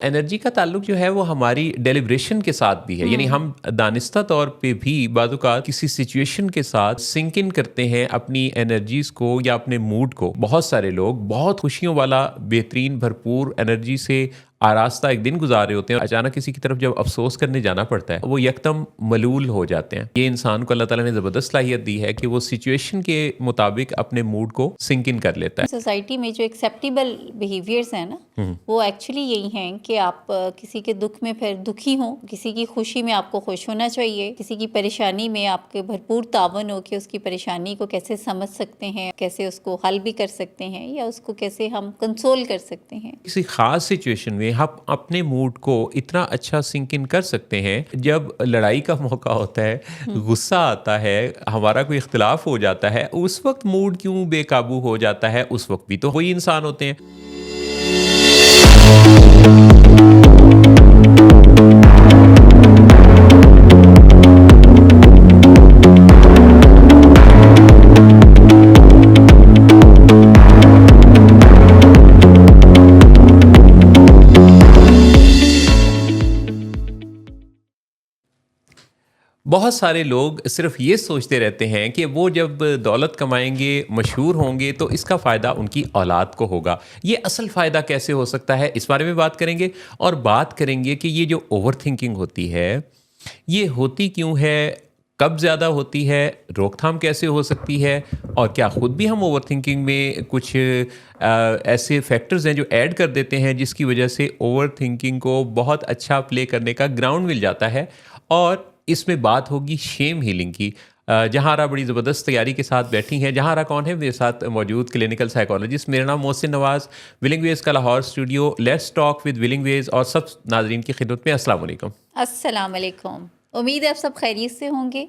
Energy का ताल्लुक जो है वो हमारी डेलिब्रेशन के साथ भी है, यानी हम दानिस्ता तौर पे भी बाज़-औक़ात किसी सिचुएशन के साथ सिंक इन करते हैं अपनी एनर्जीज़ को या अपने मूड को। बहुत सारे लोग बहुत खुशियों वाला बेहतरीन भरपूर एनर्जी से आरास्ता एक दिन गुजार रहे होते हैं, अचानक किसी की तरफ जब अफसोस करने जाना पड़ता है वो यकदम मलूल हो जाते हैं। ये इंसान को अल्लाह ताला ने ज़बरदस्त सलाहियत दी है कि वो सिचुएशन के मुताबिक अपने मूड को सिंक इन कर लेता है। सोसाइटी में जो एक्सेप्टेबल बिहेवियर्स हैं ना, वो एक्चुअली यही हैं कि आप किसी के दुख में फिर दुखी हो, किसी की खुशी में आपको खुश होना चाहिए, किसी की परेशानी में आपके भरपूर तावन हो कि उसकी परेशानी को कैसे समझ सकते हैं, कैसे उसको हल भी कर सकते हैं या उसको कैसे हम कंसोल कर सकते हैं। किसी खास सिचुएशन में हम अपने मूड को इतना अच्छा सिंक इन कर सकते हैं। जब लड़ाई का मौका होता है, गुस्सा आता है, हमारा कोई इख्तिलाफ हो जाता है, उस वक्त मूड क्यों बेकाबू हो जाता है? उस वक्त भी तो वही इंसान होते हैं। बहुत सारे लोग सिर्फ ये सोचते रहते हैं कि वो जब दौलत कमाएंगे, मशहूर होंगे तो इसका फ़ायदा उनकी औलाद को होगा। ये असल फ़ायदा कैसे हो सकता है, इस बारे में बात करेंगे। और बात करेंगे कि ये जो ओवर थिंकिंग होती है ये होती क्यों है, कब ज़्यादा होती है, रोकथाम कैसे हो सकती है, और क्या ख़ुद भी हम ओवर थिंकिंग में कुछ ऐसे फैक्टर्स हैं जो ऐड कर देते हैं जिसकी वजह से ओवर थिंकिंग को बहुत अच्छा प्ले करने का ग्राउंड मिल जाता है। और इसमें बात होगी शेम हीलिंग की। जहारा बड़ी ज़बरदस्त तैयारी के साथ बैठी हैं। जहारा कौन है? मेरे साथ मौजूद क्लिनिकल साइकोलॉजिस्ट। मेरा नाम मोहसिन नवाज़, विलिंग वेज का Lahore studio. Let's talk with willing ways और सब नाजरीन की खिदमत में अस्सलाम वालेकुम। अस्सलाम वालेकुम। उम्मीद है आप सब खैरियत से होंगे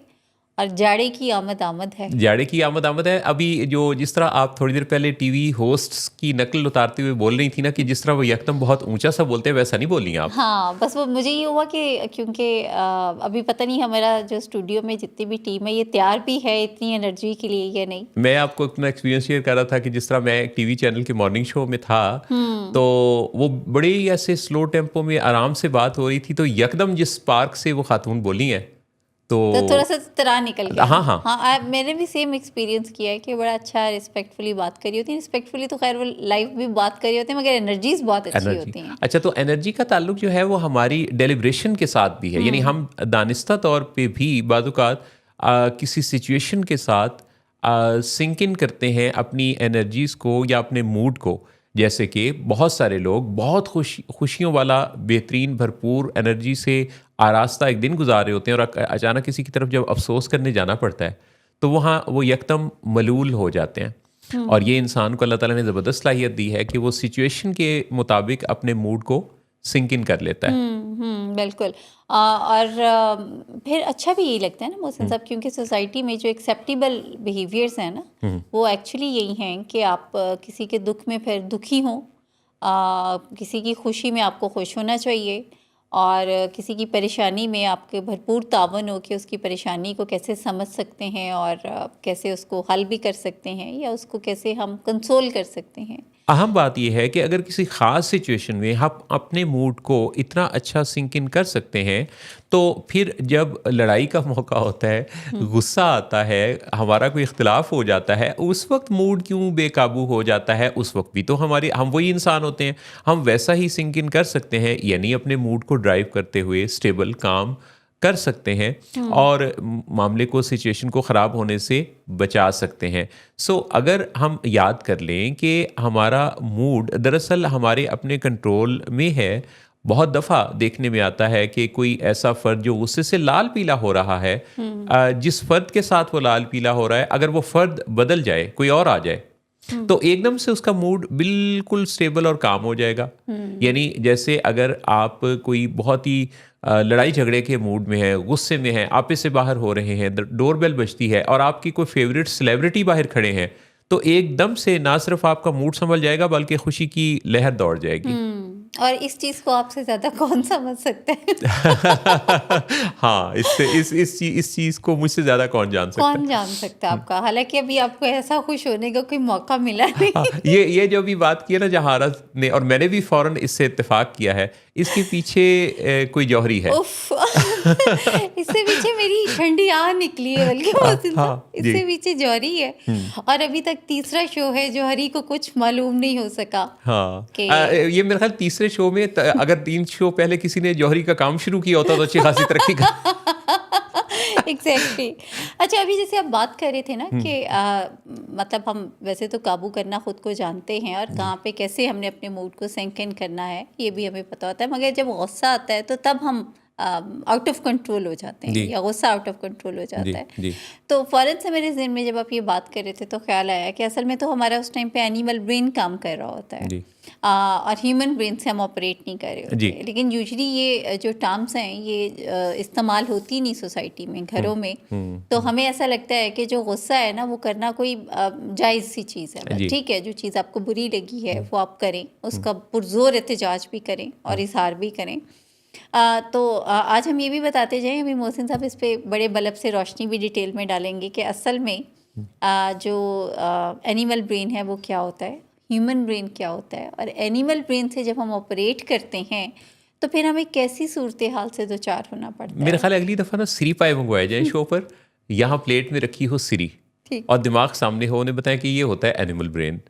और जाड़े की आमद आमद है। जाड़े की आमद आमद है। अभी जो जिस तरह आप थोड़ी देर पहले टीवी होस्ट्स की नकल उतारते हुए बोल रही थी ना कि जिस तरह वो यकदम बहुत ऊंचा सा बोलते हैं, वैसा नहीं बोल रही आप। हाँ, बस वो मुझे ये हुआ कि क्योंकि अभी पता नहीं हमारा जो स्टूडियो में जितनी भी टीम है ये तैयार भी है इतनी एनर्जी के लिए या नहीं। मैं आपको अपना एक्सपीरियंस शेयर कर रहा था कि जिस तरह मैं एक टीवी चैनल के मॉर्निंग शो में था, तो वो बड़े ही ऐसे स्लो टेम्पो में आराम से बात हो रही थी, तो यकदम जिस स्पार्क से वो खातून बोली हैं तो थोड़ा सा तरह निकल गया। हाँ, मैंने भी सेम एक्सपीरियंस किया है कि बड़ा अच्छा रिस्पेक्टफुली बात करी होती है। रिस्पेक्टफुली तो खैर वो लाइव भी बात करी होती है, मगर एनर्जीज बहुत अच्छी होती हैं। अच्छा, तो एनर्जी का ताल्लुक जो है वो हमारी डेलिब्रेशन के साथ भी है, यानी हम दानिस्ता तौर पे भी बाज़-औक़ात किसी सिचुएशन के साथ सिंक इन करते हैं अपनी एनर्जीज़ को या अपने मूड को। जैसे कि बहुत सारे लोग बहुत खुशियों वाला बेहतरीन भरपूर एनर्जी से आरास्ता एक दिन गुजार रहे होते हैं, और अचानक किसी की तरफ जब अफसोस करने जाना पड़ता है तो वहाँ वो यकदम मलूल हो जाते हैं। और ये इंसान को अल्लाह ताला ने ज़बरदस्त सलाहियत दी है कि वो सिचुएशन के मुताबिक अपने मूड को सिंक इन कर लेता है। बिल्कुल। और फिर अच्छा भी यही लगता है ना मोहसिन साहब, क्योंकि सोसाइटी में जो एक्सेप्टेबल बिहेवियर्स हैं ना, वो एक्चुअली यही हैं कि आप किसी के दुख में फिर दुखी हो, किसी की खुशी में आपको खुश होना चाहिए, और किसी की परेशानी में आपके भरपूर तावन हो कि उसकी परेशानी को कैसे समझ सकते हैं और कैसे उसको हल भी कर सकते हैं या उसको कैसे हम कंसोल कर सकते हैं। अहम बात यह है कि अगर किसी ख़ास सिचुएशन में हम अपने मूड को इतना अच्छा सिंक इन कर सकते हैं, तो फिर जब लड़ाई का मौका होता है, गुस्सा आता है, हमारा कोई इख्तिलाफ हो जाता है, उस वक्त मूड क्यों बेकाबू हो जाता है? उस वक्त भी तो हम वही इंसान होते हैं। हम वैसा ही सिंक इन कर सकते हैं, यानी अपने मूड को ड्राइव करते हुए स्टेबल काम कर सकते हैं और मामले को, सिचुएशन को ख़राब होने से बचा सकते हैं। अगर हम याद कर लें कि हमारा मूड दरअसल हमारे अपने कंट्रोल में है। बहुत दफ़ा देखने में आता है कि कोई ऐसा फ़र्द जो गुस्से से लाल पीला हो रहा है, जिस फ़र्द के साथ वो लाल पीला हो रहा है, अगर वो फ़र्द बदल जाए, कोई और आ जाए, तो एकदम से उसका मूड बिल्कुल स्टेबल और काम हो जाएगा। यानी जैसे अगर आप कोई बहुत ही लड़ाई झगड़े के मूड में है, गुस्से में है, आप इससे बाहर हो रहे हैं, डोरबेल बजती है और आपकी कोई फेवरेट सेलिब्रिटी बाहर खड़े हैं, तो एकदम से ना सिर्फ आपका मूड संभल जाएगा बल्कि खुशी की लहर दौड़ जाएगी। और इस चीज़ को आपसे ज़्यादा कौन समझ सकता है? हाँ, इस चीज़ को मुझसे ज़्यादा कौन जान सकता कौन है। जान सकता है आपका? हालाँकि अभी आपको ऐसा खुश होने का कोई मौका मिला नहीं। हाँ, ये जो भी बात की है ना जहारा ने, और मैंने भी फ़ौरन इससे इत्तेफ़ाक किया है, इसके पीछे कोई जौहरी है। उफ़! इससे पीछे मेरी ठंडी आह निकली है बल्कि हाँ, मोहसिन हाँ, साहब, जी। इससे पीछे जौहरी है। और अभी तक तीसरा शो है, जौहरी को कुछ मालूम नहीं हो सका हाँ, कि ये मेरे ख्याल तीसरे शो में अगर 3 शो पहले किसी ने जौहरी का काम शुरू किया होता तो अच्छी खासी तरक्की कर एग्जैक्टली। अच्छा, अभी जैसे आप बात कर रहे थे ना कि मतलब हम वैसे तो काबू करना खुद को जानते हैं और कहाँ पे कैसे हमने अपने मूड को सिंक इन करना है ये भी हमें पता होता है, मगर जब गुस्सा आता है तो तब हम आउट ऑफ कंट्रोल हो जाते हैं जी। या गुस्सा आउट ऑफ कंट्रोल हो जी, जाता है। जी। तो फ़ौरन से मेरे ज़हन में जब आप ये बात कर रहे थे तो ख्याल आया कि असल में तो हमारा उस टाइम पे एनिमल ब्रेन काम कर रहा होता है। जी। और ह्यूमन ब्रेन से हम ऑपरेट नहीं कर रहे होते जी। हैं। लेकिन यूजली ये जो टर्म्स हैं ये इस्तेमाल होती नहीं सोसाइटी में, घरों में। तो हमें ऐसा लगता है कि जो गुस्सा है ना वो करना कोई जायज़ सी चीज़ है। जी। ठीक है, जो चीज़ आपको बुरी लगी है वो आप करें, उसका पुरजोर एहतजाज भी करें और इजहार भी करें। तो आज हम ये भी बताते जाएं, अभी मोहसिन साहब इस पे बड़े बलब से रोशनी भी डिटेल में डालेंगे कि असल में जो एनिमल ब्रेन है वो क्या होता है, ह्यूमन ब्रेन क्या होता है, और एनिमल ब्रेन से जब हम ऑपरेट करते हैं तो फिर हमें कैसी सूरत हाल से दो चार होना पड़ता मेरे है। ख्याल अगली दफ़ा ना सिरी पाए मंगवाया जाए शो पर, यहाँ प्लेट में रखी हो सिरी ठीक। और दिमाग सामने हो, उन्हें बताया कि ये होता है एनिमल ब्रेन।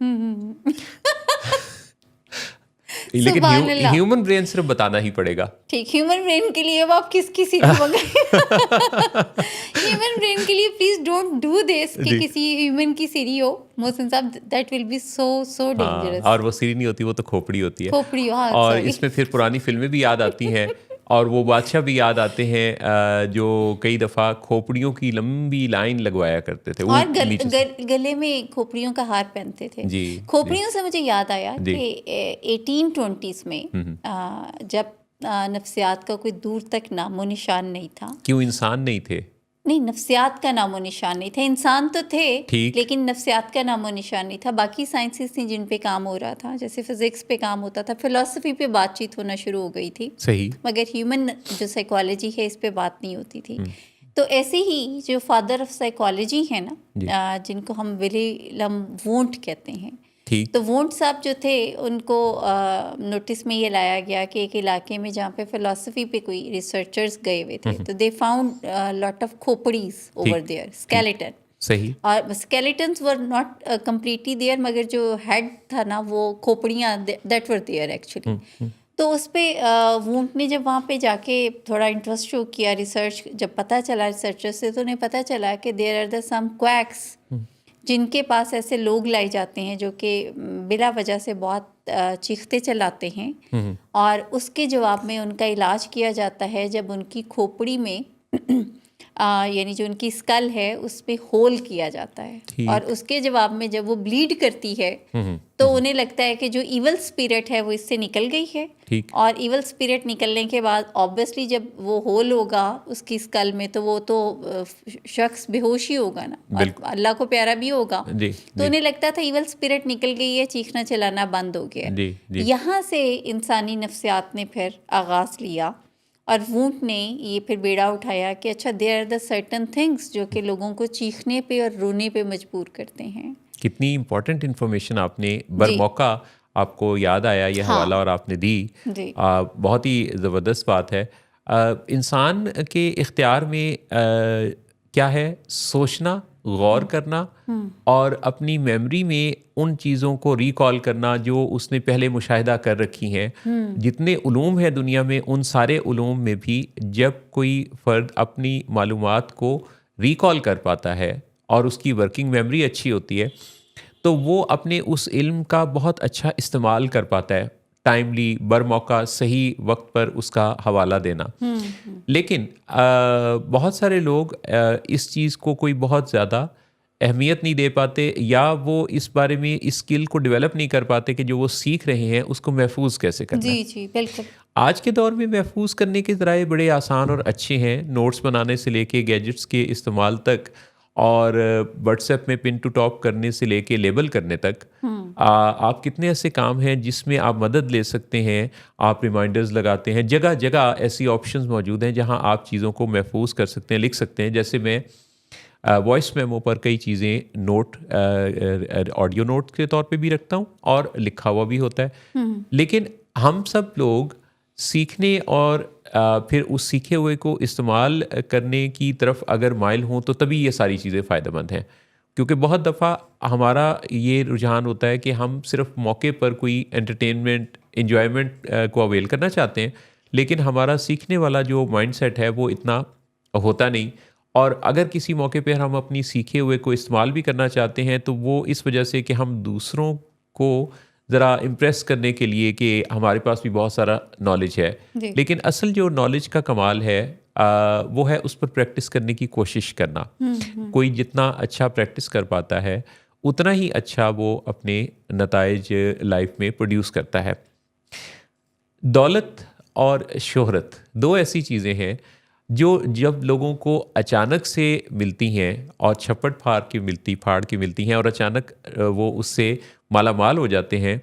लेकिन सुभान अल्लाह। ह्यूमन ब्रेन सिर्फ बताना ही पड़ेगा। ठीक, ह्यूमन ब्रेन के लिए अब आप किसकी सीरी मंगाए? ह्यूमन ब्रेन के लिए प्लीज डोंट डू दिस कि जी। किसी ह्यूमन की सीरी हो मोहसिन साहब, दैट विल बी सो हाँ, डेंजरस। और वो सिरी नहीं होती, वो तो खोपड़ी होती है। खोपड़ी, हाँ, और सॉरी। इसमें फिर पुरानी फिल्में भी याद आती हैं और वो बादशाह भी याद आते हैं जो कई दफ़ा खोपड़ियों की लंबी लाइन लगवाया करते थे और ऊँट के नीचे से। गले में खोपड़ियों का हार पहनते थे। जी, खोपड़ियों से मुझे याद आया जी। कि 1820s में जब नफ्सियात का कोई दूर तक नामो निशान नहीं था। क्यों इंसान नहीं थे? नहीं, नफ्सियात का नामो निशान नहीं था। इंसान तो थे, ठीक। लेकिन नफ्सियात का नामो निशान नहीं था। बाकी साइंसेस थी जिन पे काम हो रहा था, जैसे फिजिक्स पे काम होता था, फिलॉसफी पे बातचीत होना शुरू हो गई थी, सही। मगर ह्यूमन जो साइकोलॉजी है इस पे बात नहीं होती थी। तो ऐसे ही जो फादर ऑफ साइकोलॉजी है ना, जिनको हम विलियम वुंट कहते हैं, ठीक। तो वुंट साहब जो थे उनको नोटिस में ये लाया गया कि एक इलाके में जहाँ पे फिलॉसफी पे कोई रिसर्चर्स गए हुए थे, तो दे फाउंड लॉट ऑफ खोपड़ीज ओवर देयर, स्केलेटन। सही। और skeletons were not completely there, मगर जो हेड था ना वो खोपड़ियाँ दैट वर देयर एक्चुअली। तो उस पर वुंट ने जब वहाँ पे जाके थोड़ा इंटरेस्ट शो किया, रिसर्च जब पता चला रिसर्चर से, तो उन्हें पता चला कि there are the some quacks जिनके पास ऐसे लोग लाए जाते हैं जो कि बिला वजह से बहुत चीखते चलाते हैं, और उसके जवाब में उनका इलाज किया जाता है जब उनकी खोपड़ी में यानी जो उनकी स्कल है उस पे होल किया जाता है, और उसके जवाब में जब वो ब्लीड करती है तो उन्हें लगता है कि जो इवल स्पिरिट है वो इससे निकल गई है। ठीक। और इवल स्पिरिट निकलने के बाद ऑब्वियसली जब वो होल होगा उसकी स्कल में तो वो तो शख्स बेहोश ही होगा ना, और अल्लाह को प्यारा भी होगा। जी, तो उन्हें लगता था इवल स्पिरिट निकल गई है, चीखना चलाना बंद हो गया। जी, जी। यहाँ से इंसानी नफ्सियात ने फिर आगाज़ लिया और वुंट ने ये फिर बेड़ा उठाया कि अच्छा, there are the certain things जो कि लोगों को चीखने पे और रोने पे मजबूर करते हैं। कितनी इम्पोर्टेंट इन्फॉर्मेशन आपने बरमौका आपको याद आया ये हवाला और आपने दी। बहुत ही ज़बरदस्त बात है। इंसान के इख्तियार में क्या है, सोचना, गौर करना और अपनी मेमोरी में उन चीज़ों को रिकॉल करना जो उसने पहले मुशाहिदा कर रखी हैं। जितने उलूम है दुनिया में, उन सारे उलूम में भी जब कोई फ़र्द अपनी मालूमात को रिकॉल कर पाता है और उसकी वर्किंग मेमोरी अच्छी होती है तो वो अपने उस इल्म का बहुत अच्छा इस्तेमाल कर पाता है, टाइमली, बरमौका, सही वक्त पर उसका हवाला देना। लेकिन बहुत सारे लोग इस चीज़ को कोई बहुत ज़्यादा अहमियत नहीं दे पाते, या वो इस बारे में इस स्किल को डेवलप नहीं कर पाते कि जो वो सीख रहे हैं उसको महफूज कैसे करना है। जी जी बिल्कुल। आज के दौर में महफूज करने के ज़राए बड़े आसान और अच्छे हैं, नोट्स बनाने से लेके गैजेट्स के इस्तेमाल तक, और व्हाट्सएप में पिन टू टॉप करने से लेके लेबल करने तक आप कितने ऐसे काम हैं जिसमें आप मदद ले सकते हैं। आप रिमाइंडर्स लगाते हैं, जगह जगह ऐसी ऑप्शंस मौजूद हैं जहां आप चीज़ों को महफूज कर सकते हैं, लिख सकते हैं। जैसे मैं वॉइस मेमो पर कई चीज़ें नोट ऑडियो नोट के तौर पे भी रखता हूँ और लिखा हुआ भी होता है। लेकिन हम सब लोग सीखने और फिर उस सीखे हुए को इस्तेमाल करने की तरफ अगर माइल हों तो तभी ये सारी चीज़ें फ़ायदेमंद हैं। क्योंकि बहुत दफ़ा हमारा ये रुझान होता है कि हम सिर्फ मौके पर कोई एंटरटेनमेंट एंजॉयमेंट को अवेल करना चाहते हैं, लेकिन हमारा सीखने वाला जो माइंडसेट है वो इतना होता नहीं। और अगर किसी मौके पर हम अपनी सीखे हुए को इस्तेमाल भी करना चाहते हैं तो वो इस वजह से कि हम दूसरों को ज़रा इम्प्रेस करने के लिए कि हमारे पास भी बहुत सारा नॉलेज है, जी। लेकिन असल जो नॉलेज का कमाल है वो है उस पर प्रैक्टिस करने की कोशिश करना। कोई जितना अच्छा प्रैक्टिस कर पाता है उतना ही अच्छा वो अपने नताइज लाइफ में प्रोड्यूस करता है। दौलत और शोहरत दो ऐसी चीज़ें हैं जो जब लोगों को अचानक से मिलती हैं और छप्पड़ फाड़ के मिलती हैं और अचानक वो उससे माला माल हो जाते हैं,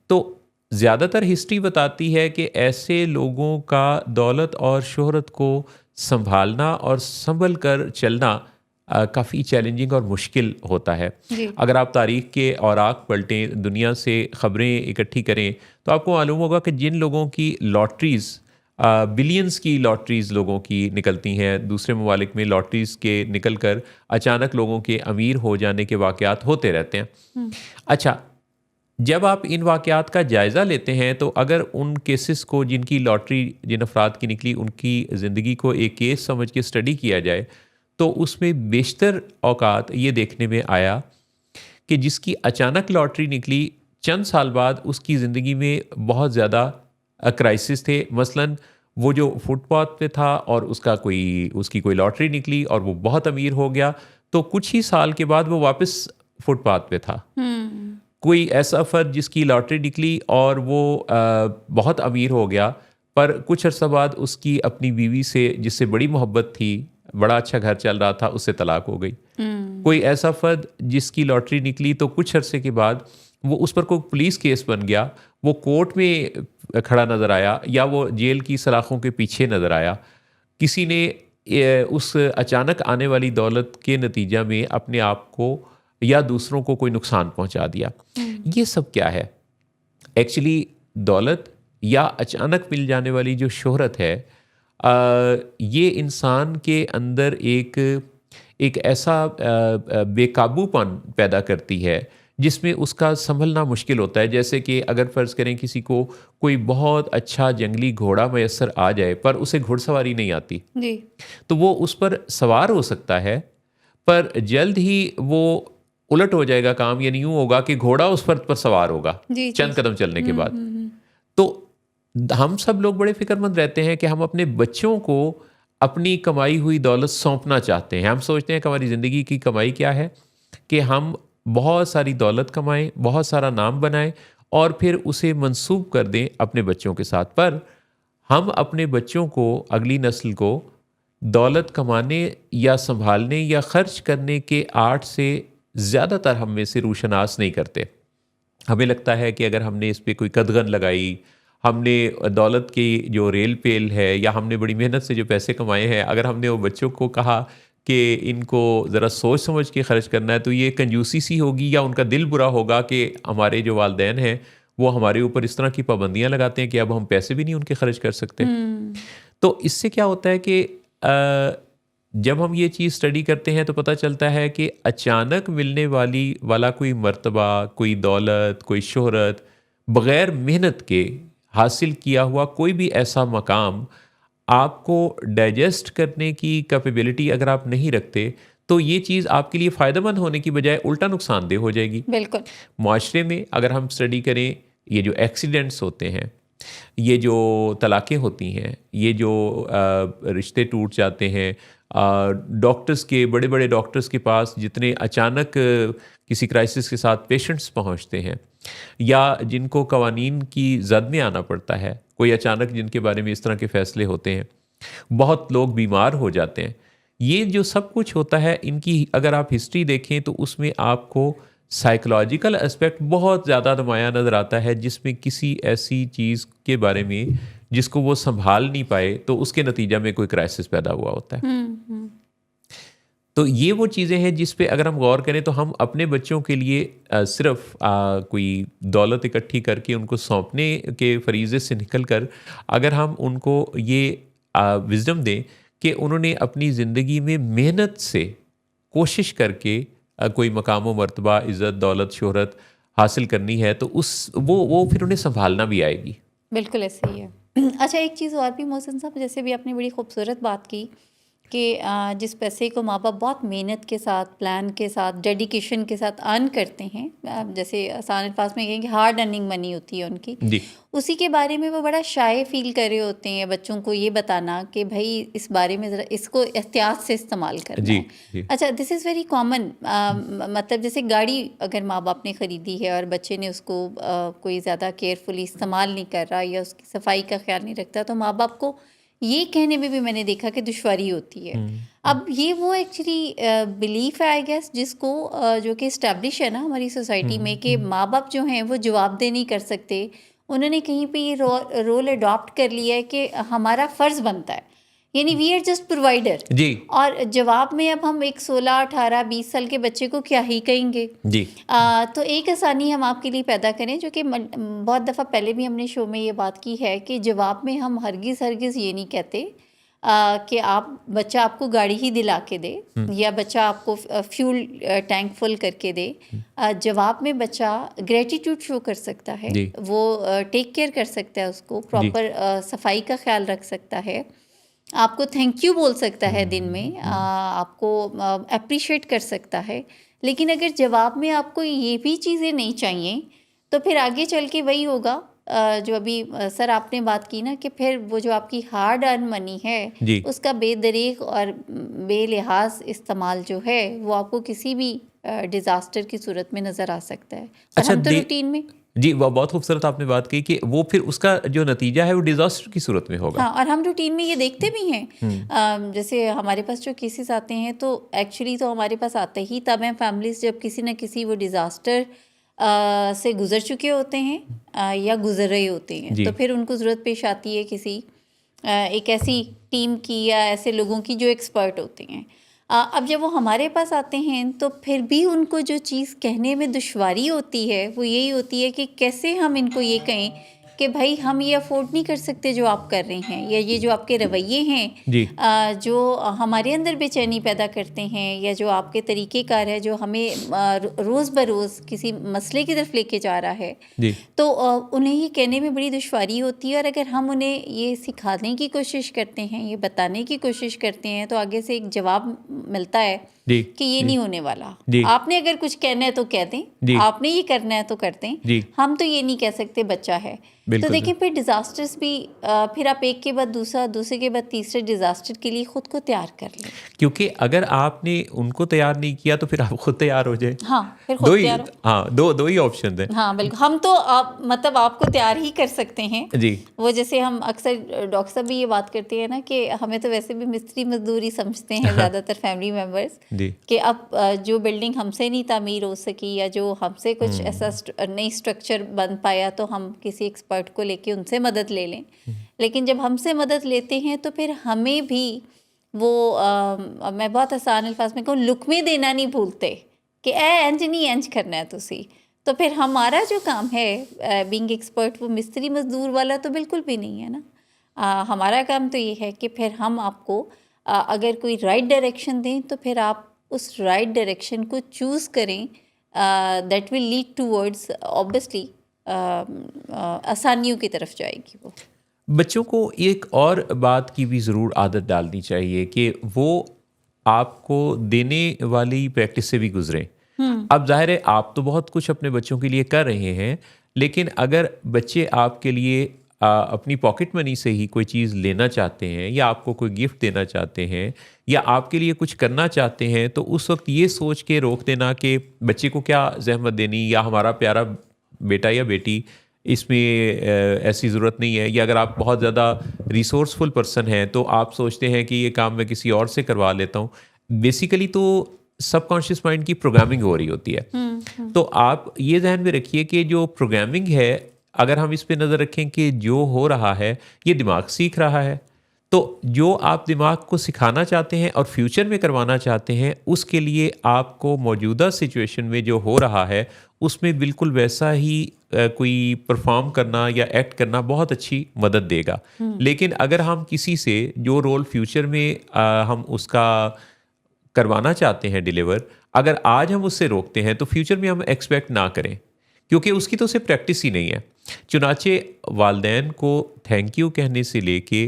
तो ज़्यादातर हिस्ट्री बताती है कि ऐसे लोगों का दौलत और शोहरत को संभालना और संभल कर चलना काफ़ी चैलेंजिंग और मुश्किल होता है। जी। अगर आप तारीख़ के औराक पलटें, दुनिया से ख़बरें इकट्ठी करें, तो आपको मालूम होगा कि जिन लोगों की लॉटरीज़ बिलियंस की लॉटरीज़ लोगों की निकलती हैं, दूसरे ममालिक में लॉटरीज़ के निकल कर अचानक लोगों के अमीर हो जाने के वाक़यात होते रहते हैं। अच्छा, जब आप इन वाक़यात का जायज़ा लेते हैं तो अगर उन केसेस को जिनकी लॉटरी जिन अफराद की निकली उनकी ज़िंदगी को एक केस समझ के स्टडी किया जाए तो उसमें बेशतर औकात ये देखने में आया कि जिसकी अचानक लॉटरी निकली, चंद साल बाद उसकी ज़िंदगी में बहुत ज़्यादा क्राइसिस थे। मसलन वो जो फुटपाथ पे था और उसकी कोई लॉटरी निकली और वो बहुत अमीर हो गया, तो कुछ ही साल के बाद वो वापस फुटपाथ पे था। कोई ऐसा फ़र्द जिसकी लॉटरी निकली और वो बहुत अमीर हो गया, पर कुछ अर्सा बाद उसकी अपनी बीवी से जिससे बड़ी मोहब्बत थी, बड़ा अच्छा घर चल रहा था, उससे तलाक हो गई। कोई ऐसा फ़र्द जिसकी लॉटरी निकली तो कुछ अरसे के बाद वो उस पर कोई पुलिस केस बन गया, वो कोर्ट में खड़ा नज़र आया या वो जेल की सलाखों के पीछे नज़र आया। किसी ने उस अचानक आने वाली दौलत के नतीजा में अपने आप को या दूसरों को कोई नुकसान पहुंचा दिया। ये सब क्या है? एक्चुअली दौलत या अचानक मिल जाने वाली जो शोहरत है, ये इंसान के अंदर एक ऐसा बेकाबूपन पैदा करती है जिसमें उसका संभलना मुश्किल होता है। जैसे कि अगर फ़र्ज़ करें किसी को कोई बहुत अच्छा जंगली घोड़ा मैसर आ जाए पर उसे घुड़सवारी नहीं आती जी। तो वो उस पर सवार हो सकता है, पर जल्द ही वो उलट हो जाएगा काम, यानी यूँ होगा कि घोड़ा उस पर सवार होगा जी, चंद जी। कदम चलने के बाद। तो हम सब लोग बड़े फिक्रमंद रहते हैं कि हम अपने बच्चों को अपनी कमाई हुई दौलत सौंपना चाहते हैं। हम सोचते हैं कि हमारी ज़िंदगी की कमाई क्या है कि हम बहुत सारी दौलत कमाएं, बहुत सारा नाम बनाएं और फिर उसे मंसूब कर दें अपने बच्चों के साथ। पर हम अपने बच्चों को, अगली नस्ल को दौलत कमाने या संभालने या खर्च करने के आर्ट से ज़्यादातर हम में से रूशनास नहीं करते। हमें लगता है कि अगर हमने इस पे कोई कदगन लगाई, हमने दौलत की जो रेल पेल है या हमने बड़ी मेहनत से जो पैसे कमाए हैं, अगर हमने वो बच्चों को कहा कि इनको ज़रा सोच समझ के खर्च करना है, तो ये कंजूसी सी होगी या उनका दिल बुरा होगा कि हमारे जो वालिदैन हैं वो हमारे ऊपर इस तरह की पाबंदियां लगाते हैं कि अब हम पैसे भी नहीं उनके खर्च कर सकते। तो इससे क्या होता है कि जब हम ये चीज़ स्टडी करते हैं तो पता चलता है कि अचानक मिलने वाला कोई मर्तबा, कोई दौलत, कोई शोहरत, बग़ैर मेहनत के हासिल किया हुआ कोई भी ऐसा मकाम आपको डाइजेस्ट करने की कैपेबिलिटी अगर आप नहीं रखते तो ये चीज़ आपके लिए फ़ायदेमंद होने की बजाय उल्टा नुकसानदेह हो जाएगी। बिल्कुल। माशरे में अगर हम स्टडी करें, ये जो एक्सीडेंट्स होते हैं, ये जो तलाक़ें होती हैं, ये जो रिश्ते टूट जाते हैं, डॉक्टर्स के बड़े बड़े डॉक्टर्स के पास जितने अचानक किसी क्राइसिस के साथ पेशेंट्स पहुंचते हैं या जिनको कवानीन की जद में आना पड़ता है, कोई अचानक जिनके बारे में इस तरह के फ़ैसले होते हैं, बहुत लोग बीमार हो जाते हैं। ये जो सब कुछ होता है, इनकी अगर आप हिस्ट्री देखें तो उसमें आपको साइकोलॉजिकल एस्पेक्ट बहुत ज़्यादा नुमायाँ नज़र आता है, जिसमें किसी ऐसी चीज़ के बारे में जिसको वो संभाल नहीं पाए तो उसके नतीजा में कोई क्राइसिस पैदा हुआ होता है। तो ये वो चीज़ें हैं जिस पे अगर हम गौर करें तो हम अपने बच्चों के लिए सिर्फ कोई दौलत इकट्ठी करके उनको सौंपने के फरीज़े से निकल कर अगर हम उनको ये विज़डम दें कि उन्होंने अपनी ज़िंदगी में मेहनत से कोशिश करके कोई मकाम व मर्तबा, इज़्ज़त, दौलत, शोहरत हासिल करनी है, तो वो फिर उन्हें संभालना भी आएगी। बिल्कुल ऐसे ही है। अच्छा, एक चीज़ और भी मोहसिन साहब, जैसे भी आपने बड़ी खूबसूरत बात की कि जिस पैसे को माँ बाप बहुत मेहनत के साथ, प्लान के साथ, डेडिकेशन के साथ अर्न करते हैं, जैसे आसान अल्फाज में कहेंगे हार्ड अर्निंग मनी होती है उनकी, जी। उसी के बारे में वो बड़ा शाय फील कर रहे होते हैं बच्चों को ये बताना कि भाई इस बारे में ज़रा इसको एहतियात से इस्तेमाल करना जी, है। जी। अच्छा, दिस इज़ वेरी कॉमन। मतलब जैसे गाड़ी अगर माँ बाप ने ख़रीदी है और बच्चे ने उसको कोई ज़्यादा केयरफुली इस्तेमाल नहीं कर रहा या उसकी सफाई का ख्याल नहीं रखता, तो माँ बाप को ये कहने में भी मैंने देखा कि दुश्वारी होती है। अब ये वो एक्चुअली बिलीफ है आई गेस, जिसको जो कि इस्टेब्लिश है ना हमारी सोसाइटी में, कि माँ बाप जो हैं वो जवाबदेह नहीं कर सकते। उन्होंने कहीं पे ये रोल अडॉप्ट कर लिया है कि हमारा फ़र्ज़ बनता है, यानी वी आर जस्ट प्रोवाइडर। जी। और जवाब में अब हम एक 16, 18, 20 साल के बच्चे को क्या ही कहेंगे। जी। तो एक आसानी हम आपके लिए पैदा करें, जो कि बहुत दफ़ा पहले भी हमने शो में ये बात की है कि जवाब में हम हरगिज़ ये नहीं कहते कि बच्चा आपको गाड़ी ही दिला के दे या बच्चा आपको फ्यूल टैंक फुल करके दे। जवाब में बच्चा ग्रेटिट्यूड शो कर सकता है, वो टेक केयर कर सकता है, उसको प्रॉपर सफाई का ख्याल रख सकता है, आपको थैंक यू बोल सकता है दिन में, आपको अप्रिशिएट कर सकता है। लेकिन अगर जवाब में आपको ये भी चीज़ें नहीं चाहिए तो फिर आगे चल के वही होगा जो अभी सर आपने बात की ना, कि फिर वो जो आपकी हार्ड अर्न मनी है उसका बेदरीग और बेलिहाज इस्तेमाल जो है वो आपको किसी भी डिज़ास्टर की सूरत में नज़र आ सकता है। अच्छा, हम तो रूटीन में जी, वो बहुत खूबसूरत आपने बात की कि वो फिर उसका जो नतीजा है वो डिज़ास्टर की सूरत में होगा। हाँ, और हम रूटीन में ये देखते भी हैं। जैसे हमारे पास जो केसेस आते हैं तो एक्चुअली तो हमारे पास आते ही तब हैं फैमिलीज जब किसी न किसी वो डिज़ास्टर से गुजर चुके होते हैं या गुजर रहे होते हैं, तो फिर उनको ज़रूरत पेश आती है किसी एक ऐसी टीम की या ऐसे लोगों की जो एक्सपर्ट होते हैं। अब जब वो हमारे पास आते हैं तो फिर भी उनको जो चीज़ कहने में दुश्वारी होती है वो यही होती है कि कैसे हम इनको ये कहें कि भाई हम ये अफोर्ड नहीं कर सकते जो आप कर रहे हैं, या ये जो आपके रवैये हैं जो हमारे अंदर बेचैनी पैदा करते हैं, या जो आपके तरीक़ेकार है जो हमें रोज़ बरोज़ किसी मसले की तरफ लेके जा रहा है, तो उन्हें ये कहने में बड़ी दुश्वारी होती है। और अगर हम उन्हें ये सिखाने की कोशिश करते हैं, ये बताने की कोशिश करते हैं, तो आगे से एक जवाब मिलता है कि ये नहीं होने वाला। आपने अगर कुछ कहना है तो कह दें, आपने ये करना है तो कर दें, हम तो ये नहीं कह सकते बच्चा है। तो देखिए फिर डिज़ास्टर्स भी फिर आप एक के बाद दूसरा, दूसरे के बाद तीसरे डिज़ास्टर के लिए ख़ुद को तैयार कर लें, क्योंकि अगर आपने उनको तैयार नहीं किया तो फिर आप खुद तैयार हो जाए। हाँ, फिर खुद तैयार हो। हाँ, दो ही ऑप्शन हैं। हाँ बिल्कुल, हम तो मतलब आपको तैयार ही कर सकते हैं जी। वो जैसे हम अक्सर डॉक्टर साहब भी ये बात करते हैं ना कि हमें तो वैसे भी मिस्त्री मजदूरी समझते हैं ज़्यादातर फैमिली मेम्बर्स, कि अब जो बिल्डिंग हमसे नहीं तामीर हो सकी या जो हमसे कुछ ऐसा नई स्ट्रक्चर बन पाया तो हम किसी एक्सपर्ट को लेके उनसे मदद ले लें। लेकिन जब हमसे मदद लेते हैं तो फिर हमें भी वो मैं बहुत आसान अल्फाज में कहूँ लुकमे देना नहीं भूलते कि इंज नहीं इंज करना है तुसी। तो फिर हमारा जो काम है बीइंग एक्सपर्ट वो मिस्त्री मजदूर वाला तो बिल्कुल भी नहीं है ना। हमारा काम तो ये है कि फिर हम आपको अगर कोई राइट डायरेक्शन दें तो फिर आप उस राइट डायरेक्शन को चूज़ करें, that will lead towards obviously आसानियों की तरफ जाएगी। वो बच्चों को एक और बात की भी ज़रूर आदत डालनी चाहिए कि वो आपको देने वाली प्रैक्टिस से भी गुजरें। अब जाहिर है आप तो बहुत कुछ अपने बच्चों के लिए कर रहे हैं, लेकिन अगर बच्चे आपके लिए अपनी पॉकेट मनी से ही कोई चीज़ लेना चाहते हैं या आपको कोई गिफ्ट देना चाहते हैं या आपके लिए कुछ करना चाहते हैं, तो उस वक्त ये सोच के रोक देना कि बच्चे को क्या जहमत देनी, या हमारा प्यारा बेटा या बेटी इसमें ऐसी ज़रूरत नहीं है, या अगर आप बहुत ज़्यादा रिसोर्सफुल पर्सन हैं तो आप सोचते हैं कि ये काम मैं किसी और से करवा लेता हूँ। बेसिकली तो सबकॉन्शियस माइंड की प्रोग्रामिंग हो रही होती है। तो आप ये ध्यान में रखिए कि जो प्रोग्रामिंग है, अगर हम इस पे नज़र रखें कि जो हो रहा है ये दिमाग सीख रहा है, तो जो आप दिमाग को सिखाना चाहते हैं और फ्यूचर में करवाना चाहते हैं, उसके लिए आपको मौजूदा सिचुएशन में जो हो रहा है उसमें बिल्कुल वैसा ही कोई परफॉर्म करना या एक्ट करना बहुत अच्छी मदद देगा। लेकिन अगर हम किसी से जो रोल फ्यूचर में हम उसका करवाना चाहते हैं डिलीवर, अगर आज हम उससे रोकते हैं तो फ्यूचर में हम एक्सपेक्ट ना करें, क्योंकि उसकी तो सिर्फ प्रैक्टिस ही नहीं है। चुनाचे वालदैन को थैंक यू कहने से लेके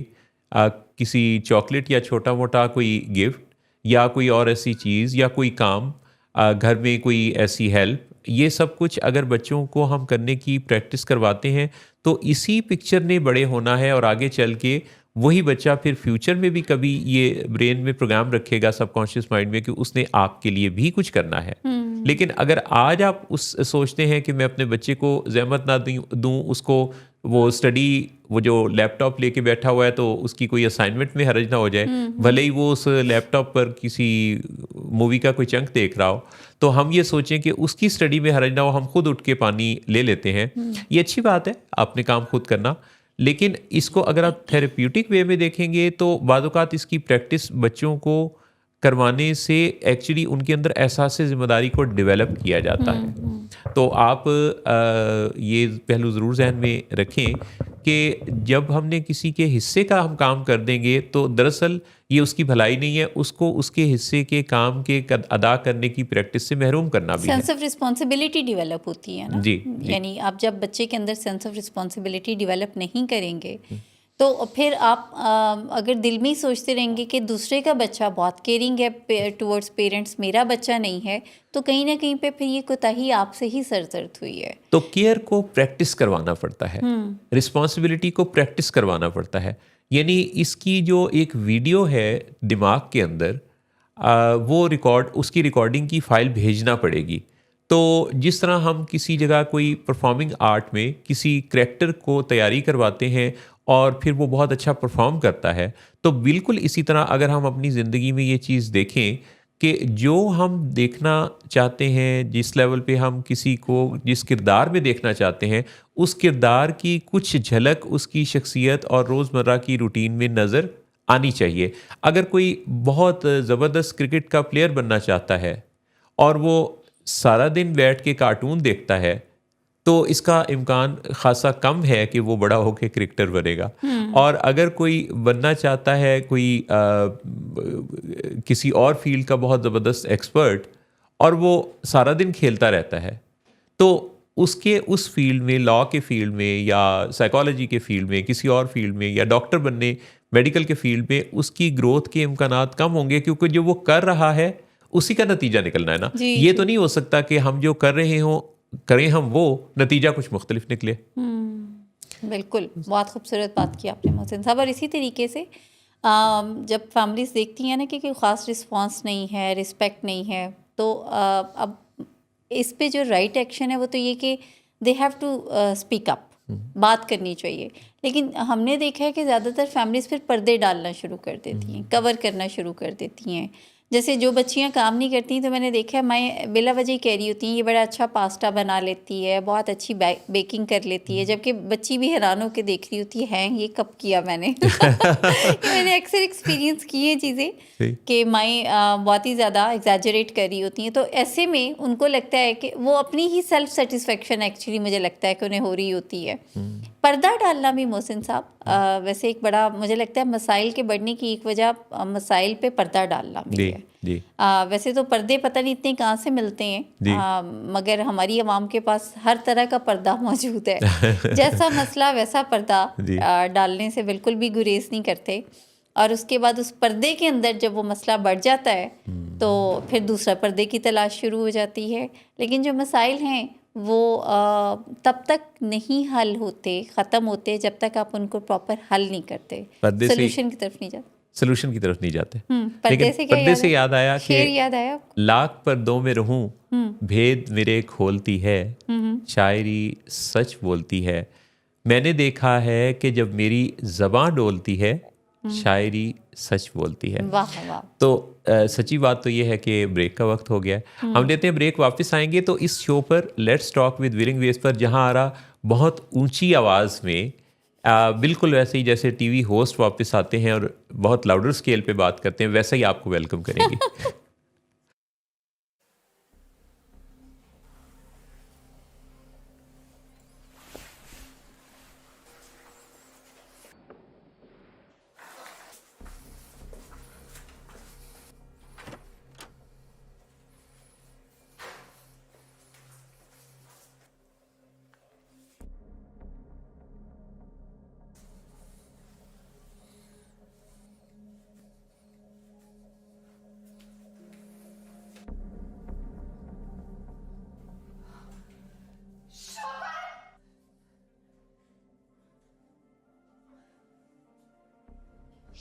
किसी चॉकलेट या छोटा मोटा कोई गिफ्ट या कोई और ऐसी चीज़ या कोई काम, घर में कोई ऐसी हेल्प, ये सब कुछ अगर बच्चों को हम करने की प्रैक्टिस करवाते हैं तो इसी पिक्चर ने बड़े होना है, और आगे चल के वही बच्चा फिर फ्यूचर में भी कभी ये ब्रेन में प्रोग्राम रखेगा सबकॉन्शियस माइंड में कि उसने आपके लिए भी कुछ करना है। लेकिन अगर आज आप उस सोचते हैं कि मैं अपने बच्चे को ज़हमत ना दूँ, उसको वो स्टडी, वो जो लैपटॉप लेके बैठा हुआ है तो उसकी कोई असाइनमेंट में हर्ज ना हो जाए, भले ही वो उस लैपटॉप पर किसी मूवी का कोई चंक देख रहा हो, तो हम ये सोचें कि उसकी स्टडी में हर्ज ना हो, हम खुद उठ के पानी ले लेते हैं। ये अच्छी बात है, अपने काम खुद करना, लेकिन इसको अगर आप थेरेप्यूटिक वे में देखेंगे तो बाज़-औक़ात इसकी प्रैक्टिस बच्चों को करवाने से एक्चुअली उनके अंदर एहसास ज़िम्मेदारी को डेवलप किया जाता है। तो आप ये पहलू ज़रूर ज़हन में रखें कि जब हमने किसी के हिस्से का हम काम कर देंगे तो दरअसल ये उसकी भलाई नहीं है, उसको उसके हिस्से के काम के अदा करने की प्रैक्टिस से महरूम करना भी है। सेंस ऑफ रिस्पॉन्सिबिलिटी डेवलप होती है ना। जी। यानी आप जब बच्चे के अंदर सेंस ऑफ रिस्पॉन्सिबिलिटी डेवलप नहीं करेंगे तो फिर आप अगर दिल में ही सोचते रहेंगे कि दूसरे का बच्चा बहुत केयरिंग है टुवर्ड्स पेरेंट्स, मेरा बच्चा नहीं है, तो कहीं ना कहीं पे फिर ये कोताही आपसे ही सरदर्द हुई है। तो केयर को प्रैक्टिस करवाना पड़ता है, रिस्पॉन्सिबिलिटी को प्रैक्टिस करवाना पड़ता है। यानी इसकी जो एक वीडियो है दिमाग के अंदर, वो उसकी रिकॉर्डिंग की फाइल भेजना पड़ेगी। तो जिस तरह हम किसी जगह कोई परफॉर्मिंग आर्ट में किसी करैक्टर को तैयारी करवाते हैं और फिर वो बहुत अच्छा परफॉर्म करता है, तो बिल्कुल इसी तरह अगर हम अपनी ज़िंदगी में ये चीज़ देखें कि जो हम देखना चाहते हैं, जिस लेवल पे हम किसी को जिस किरदार में देखना चाहते हैं, उस किरदार की कुछ झलक उसकी शख्सियत और रोज़मर्रा की रूटीन में नज़र आनी चाहिए। अगर कोई बहुत ज़बरदस्त क्रिकेट का प्लेयर बनना चाहता है और वो सारा दिन बैठ के कार्टून देखता है, तो इसका इम्कान खासा कम है कि वो बड़ा होकर क्रिकेटर बनेगा। और अगर कोई बनना चाहता है कोई किसी और फील्ड का बहुत ज़बरदस्त एक्सपर्ट और वो सारा दिन खेलता रहता है, तो उसके उस फील्ड में, लॉ के फील्ड में या साइकोलॉजी के फील्ड में, किसी और फील्ड में या डॉक्टर बनने, मेडिकल के फील्ड में उसकी ग्रोथ के इम्कानात कम होंगे, क्योंकि जो वो कर रहा है उसी का नतीजा निकलना है ना। ये तो नहीं हो सकता कि हम जो कर रहे हों करें हम वो, नतीजा कुछ मुख्तलिफ निकले। बिल्कुल, बहुत खूबसूरत बात की आपने मोहसिन साहब। और इसी तरीके से जब फैमिलीज देखती हैं ना कि कोई ख़ास रिस्पांस नहीं है, रिस्पेक्ट नहीं है, तो अब इस पे जो राइट एक्शन है वो तो ये कि they have to speak up, बात करनी चाहिए। लेकिन हमने देखा है कि ज़्यादातर फैमिलीज फिर पर्दे डालना शुरू कर देती हैं, कवर करना शुरू कर देती हैं। जैसे जो बच्चियां काम नहीं करती तो मैंने देखा है, मैं बिला वजह कह रही होती हैं ये बड़ा अच्छा पास्ता बना लेती है, बहुत अच्छी बेकिंग कर लेती है, जबकि बच्ची भी हैरान होकर देख रही होती है ये कब किया मैंने। मैंने अक्सर एक्सपीरियंस की है चीज़ें कि माएँ बहुत ही ज़्यादा एग्जैजरेट कर रही होती हैं। तो ऐसे में उनको लगता है कि वो अपनी ही सेल्फ सेटिस्फेक्शन एक्चुअली मुझे लगता है कि उन्हें हो रही होती है। पर्दा डालना भी मोहसिन साहब वैसे एक बड़ा, मुझे लगता है मसाइल के बढ़ने की एक वजह मसाइल पे पर्दा डालना भी है। जी। वैसे तो पर्दे पता नहीं इतने कहाँ से मिलते हैं, मगर हमारी आवाम के पास हर तरह का पर्दा मौजूद है। जैसा मसला वैसा पर्दा डालने से बिल्कुल भी गुरेज नहीं करते। और उसके बाद उस पर्दे के अंदर जब वो मसला बढ़ जाता है तो फिर दूसरा पर्दे की तलाश शुरू हो जाती है। लेकिन जो मसाइल हैं वो तब तक नहीं हल होते, ख़त्म होते जब तक आप उनको प्रॉपर हल नहीं करते, सोल्यूशन की तरफ नहीं जाते। सोल्यूशन की तरफ नहीं जाते। पर्दे लेकिन से क्या पर्दे से याद आया शेर कि याद आया? लाख पर्दों में रहूं, भेद मेरे खोलती है, शायरी सच बोलती है। मैंने देखा है कि जब मेरी ज़बान डोलती है, शायरी सच बोलती है। वाह वाह। तो सच्ची बात तो ये है कि ब्रेक का वक्त हो गया है। हम लेते हैं ब्रेक, वापस आएंगे तो इस शो पर let's talk with willing ways पर, जहां आ रहा बहुत ऊंची आवाज़ में बिल्कुल वैसे ही जैसे टीवी होस्ट वापस आते हैं और बहुत लाउडर स्केल पे बात करते हैं, वैसा ही आपको वेलकम करेंगे।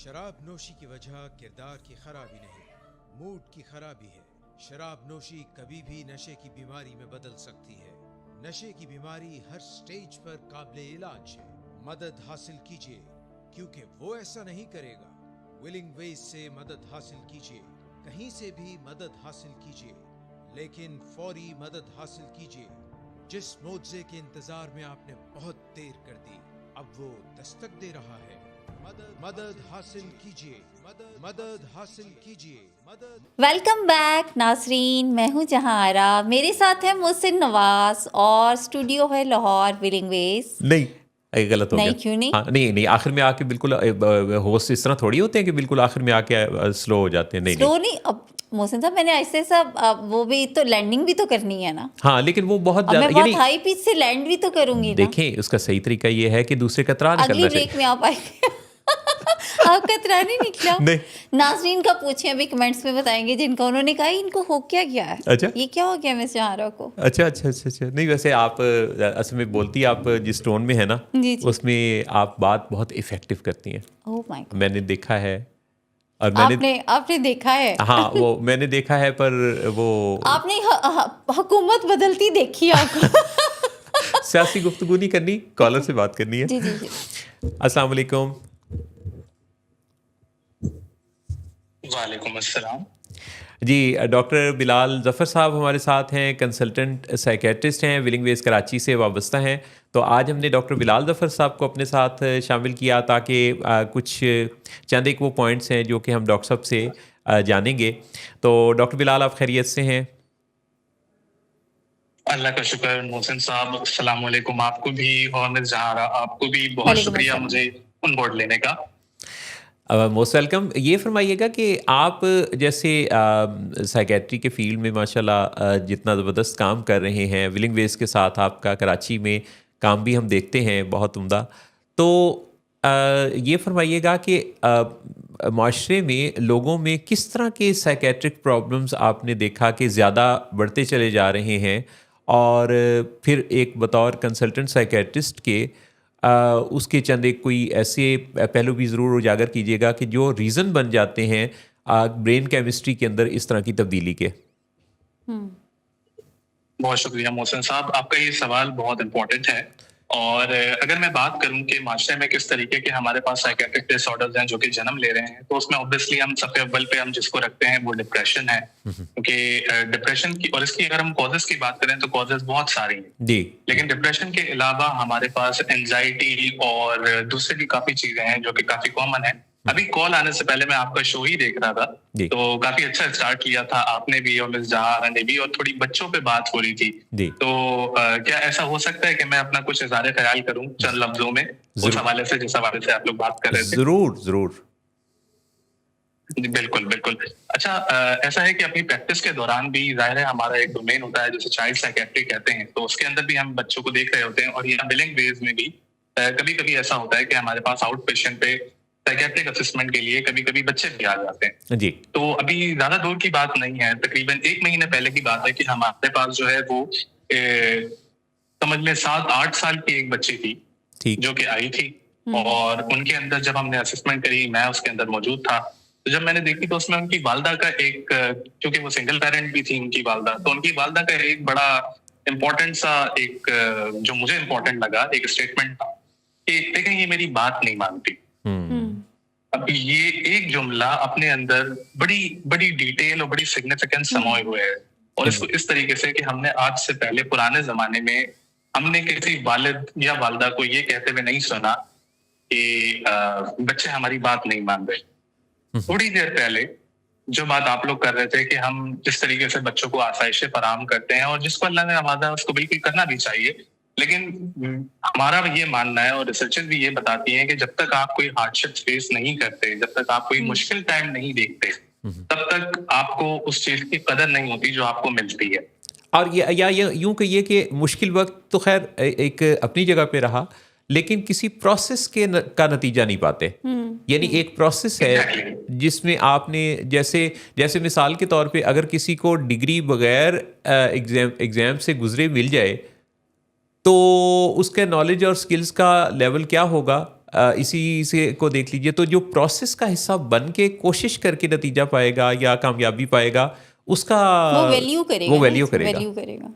शराब नोशी की वजह किरदार की खराबी नहीं, मूड की खराबी है। शराब नोशी कभी भी नशे की बीमारी में बदल सकती है। नशे की बीमारी हर स्टेज पर काबिले इलाज है। मदद हासिल कीजिए, क्योंकि वो ऐसा नहीं करेगा। विलिंग वेज से मदद हासिल कीजिए, कहीं से भी मदद हासिल कीजिए, लेकिन फौरी मदद हासिल कीजिए। जिस मुआवजे के इंतजार में आपने बहुत देर कर दी, अब वो दस्तक दे रहा है। मदद हासिल कीजिए, मदद हासिल कीजिए, मदद। वेलकम बैक नाजरीन, मैं हूँ जहां आरा, मेरे साथ है मोहसिन नवाज और स्टूडियो है लाहौर विलिंग वेज। नहीं, ये गलत हो नहीं, गया। क्यों नहीं? हाँ, नहीं आखिर में आके बिल्कुल होस्ट इस तरह थोड़ी होते हैं कि बिल्कुल आखिर में आके स्लो हो जाते हैं। नहीं स्लो नहीं, अब मोहसिन साहब मैंने ऐसे सब वो भी तो लैंडिंग भी तो करनी है ना। हाँ, लेकिन वो बहुत अब मैं ज़्यादा बहुत हाई पिच से लैंड भी तो करूंगी ना। देखें, उसका सही तरीका ये है कि दूसरे का त्राण अगली करना ब्रेक चाहिए। में आप आएंगे। आपका त्राण नहीं निकला? नहीं। नाजरीन का पूछे, अभी कमेंट्स में बताएंगे जिनका उन्होंने कहा इनको हो क्या गया है। अच्छा। ये क्या हो गया मिस जहारा को? अच्छा। नहीं, वैसे आप असल में बोलती आप जिस टोन में है ना, जी जी। उसमें आप बात बहुत इफेक्टिव करती हैं। Oh my God. मैंने देखा है और मैंने आपने देखा है? हाँ, वो मैंने देखा है, पर वो आपने हुकूमत बदलती देखी आपको? सियासी गुफ्तगू नहीं करनी, कॉलर से बात करनी है। जी जी जी। अस्सलाम वालेकुम। वालेकुम अस्सलाम। जी, डॉक्टर बिलाल ज़फ़र साहब हमारे साथ हैं, कंसल्टेंट साइकेट्रिस्ट हैं, विलिंग वेज कराची से वाबस्ता हैं। तो आज हमने डॉक्टर बिलाल ज़फ़र साहब को अपने साथ शामिल किया ताकि कुछ चंद एक वो पॉइंट्स हैं जो कि हम डॉक्टर साहब से जानेंगे। तो डॉक्टर बिलाल, आप खैरियत से हैं? अल्लाह का शुक्र मोहसिन साहब, अस्सलाम वालेकुम। आपको भी और मिस जहारा आपको भी बहुत वालेकुम शुक्रिया अस्सलाम। मुझे ऑन बोर्ड लेने का। Most welcome. ये फरमाइएगा कि आप जैसे साइकेट्री के फील्ड में माशाल्लाह जितना ज़बरदस्त काम कर रहे हैं, विलिंग वेज के साथ आपका कराची में काम भी हम देखते हैं बहुत उम्दा। तो ये फरमाइएगा कि माशरे में लोगों में किस तरह के साइकेट्रिक प्रॉब्लम्स आपने देखा कि ज़्यादा बढ़ते चले जा रहे हैं, और फिर एक बतौर कंसल्टेंट साइकेट्रिस्ट के उसके चंद एक कोई ऐसे पहलू भी ज़रूर उजागर कीजिएगा कि जो रीज़न बन जाते हैं ब्रेन केमिस्ट्री के अंदर इस तरह की तब्दीली के। बहुत शुक्रिया मोहसिन साहब, आपका ये सवाल बहुत इम्पोर्टेंट है। और अगर मैं बात करूं कि माशरे में किस तरीके के हमारे पास साइकेट्रिक डिसऑर्डर्स हैं जो कि जन्म ले रहे हैं, तो उसमें ऑब्वियसली हम सबसे अव्वल पे हम जिसको रखते हैं वो डिप्रेशन है। क्योंकि डिप्रेशन की, और इसकी अगर हम कॉजेस की बात करें तो कॉजेस बहुत सारी हैं जी, लेकिन डिप्रेशन के अलावा हमारे पास एंजाइटी और दूसरी भी काफी चीजें हैं जो कि काफी कॉमन है। अभी कॉल आने से पहले मैं आपका शो ही देख रहा था, जी। तो काफी अच्छा स्टार्ट किया था आपने भी और मिस जहारा ने भी, और थोड़ी बच्चों पे बात हो रही थी। जी। तो क्या ऐसा हो सकता है कि मैं अपना कुछ इज़हार ख्याल करूं चंद लफ्जों में उस हवाले से जिस हवाले से आप लोग बात कर रहे थे? ज़रूर। जी, बिल्कुल बिल्कुल। अच्छा, ऐसा है कि अपनी प्रैक्टिस के दौरान भी जाहिर है हमारा एक डोमेन होता है जिसे चाइल्ड साइकेट्री कहते हैं, तो उसके अंदर भी हम बच्चों को देख रहे होते हैं। और यहाँ विलिंग वेज में भी कभी कभी ऐसा होता है कि हमारे पास आउट पेशेंट पे साइकेट्रिक असेसमेंट के लिए कभी कभी बच्चे भी आ जाते हैं। जी। तो अभी ज्यादा दूर की बात नहीं है, तकरीबन 1 महीने पहले की बात है कि हमारे पास जो है वो समझ लें 7-8 साल की एक बच्ची थी ठीक। जो कि आई थी और उनके अंदर जब हमने असेसमेंट करी, मैं उसके अंदर मौजूद था, तो जब मैंने देखी तो उसमें उनकी वालदा का एक, क्योंकि वो सिंगल पेरेंट भी थी उनकी वालदा, तो उनकी वालदा का एक बड़ा इम्पोर्टेंट सा एक, जो मुझे इम्पोर्टेंट लगा, एक स्टेटमेंट था कि देखें ये मेरी बात नहीं मानती। अब ये एक जुमला अपने अंदर बड़ी बड़ी डिटेल और बड़ी सिग्निफिकेंस समाये हुए है, और इसको इस तरीके से कि हमने आज से पहले पुराने जमाने में हमने किसी वालिद या वालदा को ये कहते हुए नहीं सुना कि बच्चे हमारी बात नहीं मान रहे। थोड़ी देर पहले जो बात आप लोग कर रहे थे कि हम जिस तरीके से बच्चों को आसाइशें फराहम करते हैं, और जिसको अल्लाह ने नवाजा है उसको बिल्कुल करना भी चाहिए, लेकिन हमारा ये मानना है और रिसर्चेस भी ये बताती हैं कि जब तक आप कोई हार्डशिप फेस नहीं करते, जब तक आप कोई मुश्किल टाइम नहीं देखते, तब तक आपको उस चीज की कदर नहीं होती जो आपको मिलती है। और ये यूं कहिए कि मुश्किल वक्त तो खैर एक अपनी जगह पे रहा, लेकिन किसी प्रोसेस का नतीजा नहीं पाते। यानी एक प्रोसेस है जिसमें आपने जैसे मिसाल के तौर पे अगर किसी को डिग्री बगैर एग्जाम से गुजरे मिल जाए तो उसके नॉलेज और स्किल्स का लेवल क्या होगा, इसी से को देख लीजिए। तो जो प्रोसेस का हिस्सा बन के कोशिश करके नतीजा पाएगा या कामयाबी पाएगा, उसका वो वैल्यू करेगा।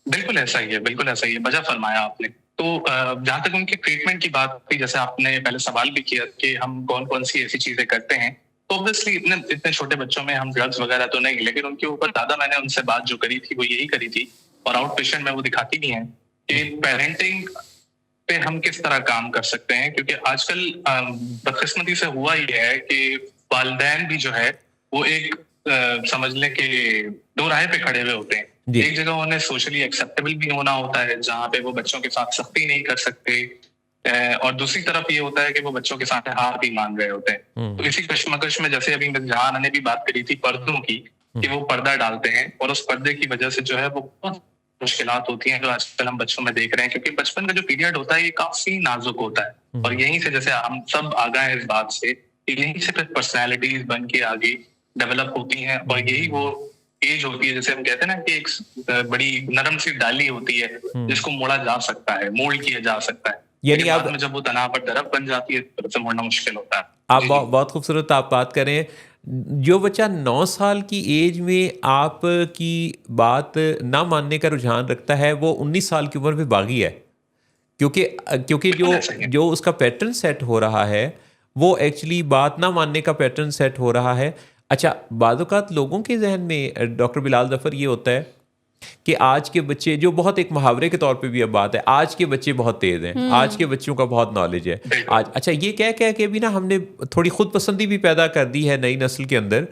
बिल्कुल ऐसा ही है, बिल्कुल ऐसा ही है, वजह फरमाया आपने। तो जहां तक उनके ट्रीटमेंट की बात थी, जैसे आपने पहले सवाल भी किया कि हम कौन कौन सी ऐसी चीजें करते हैं, तो ऑब्वियसली इतने छोटे बच्चों में हम ड्रग्स वगैरह तो नहीं, लेकिन उनके ऊपर ज्यादा मैंने उनसे बात जो करी थी वो यही करी थी, और आउट पेशेंट में वो दिखाती भी हैं कि पेरेंटिंग पे हम किस तरह काम कर सकते हैं। क्योंकि आजकल बदकिस्मती से हुआ ये है कि वालिदैन भी जो है वो एक समझ लें कि दो राह पे खड़े हुए होते हैं। एक जगह उन्हें सोशली एक्सेप्टेबल भी होना होता है जहाँ पे वो बच्चों के साथ सख्ती नहीं कर सकते, और दूसरी तरफ ये होता है कि वो बच्चों के साथ हार भी मान रहे होते हैं। तो इसी कश्मकश में जैसे अभी जहां ने भी बात करी थी पर्दों की, कि वो पर्दा डालते हैं और उस पर्दे की वजह से जो है वो बहुत मुश्किलात होती हैं जो आजकल हम बच्चों में देख रहे हैं। क्योंकि बचपन का जो पीरियड होता है ये काफी नाजुक होता है, और यहीं से जैसे हम सब आगाह हैं इस बात से, यहीं से फिर पर्सनैलिटीज बन के आगे डेवलप होती हैं, और यही वो एज होती है जैसे हम कहते हैं ना कि एक बड़ी नरम सी डाली होती है जिसको मोड़ा जा सकता है, मोल्ड किया जा सकता है। यानी बाद में जब वो तनाव पर तरफ बन जाती है तो उसे मोड़ना मुश्किल होता है। आप बहुत खूबसूरत आप बात करें। जो बच्चा 9 साल की एज में आपकी बात ना मानने का रुझान रखता है, वो 19 साल की उम्र में बागी है, क्योंकि जो उसका पैटर्न सेट हो रहा है वो एक्चुअली बात ना मानने का पैटर्न सेट हो रहा है। अच्छा, बाज़-औक़ात लोगों के जहन में डॉक्टर बिलाल ज़फ़र ये होता है कि आज के बच्चे, जो बहुत एक मुहावरे के तौर पे भी अब बात है, आज के बच्चे बहुत तेज़ हैं, आज के बच्चों का बहुत नॉलेज है आज। अच्छा, ये कह के भी ना हमने थोड़ी खुद पसंदी भी पैदा कर दी है नई नस्ल के अंदर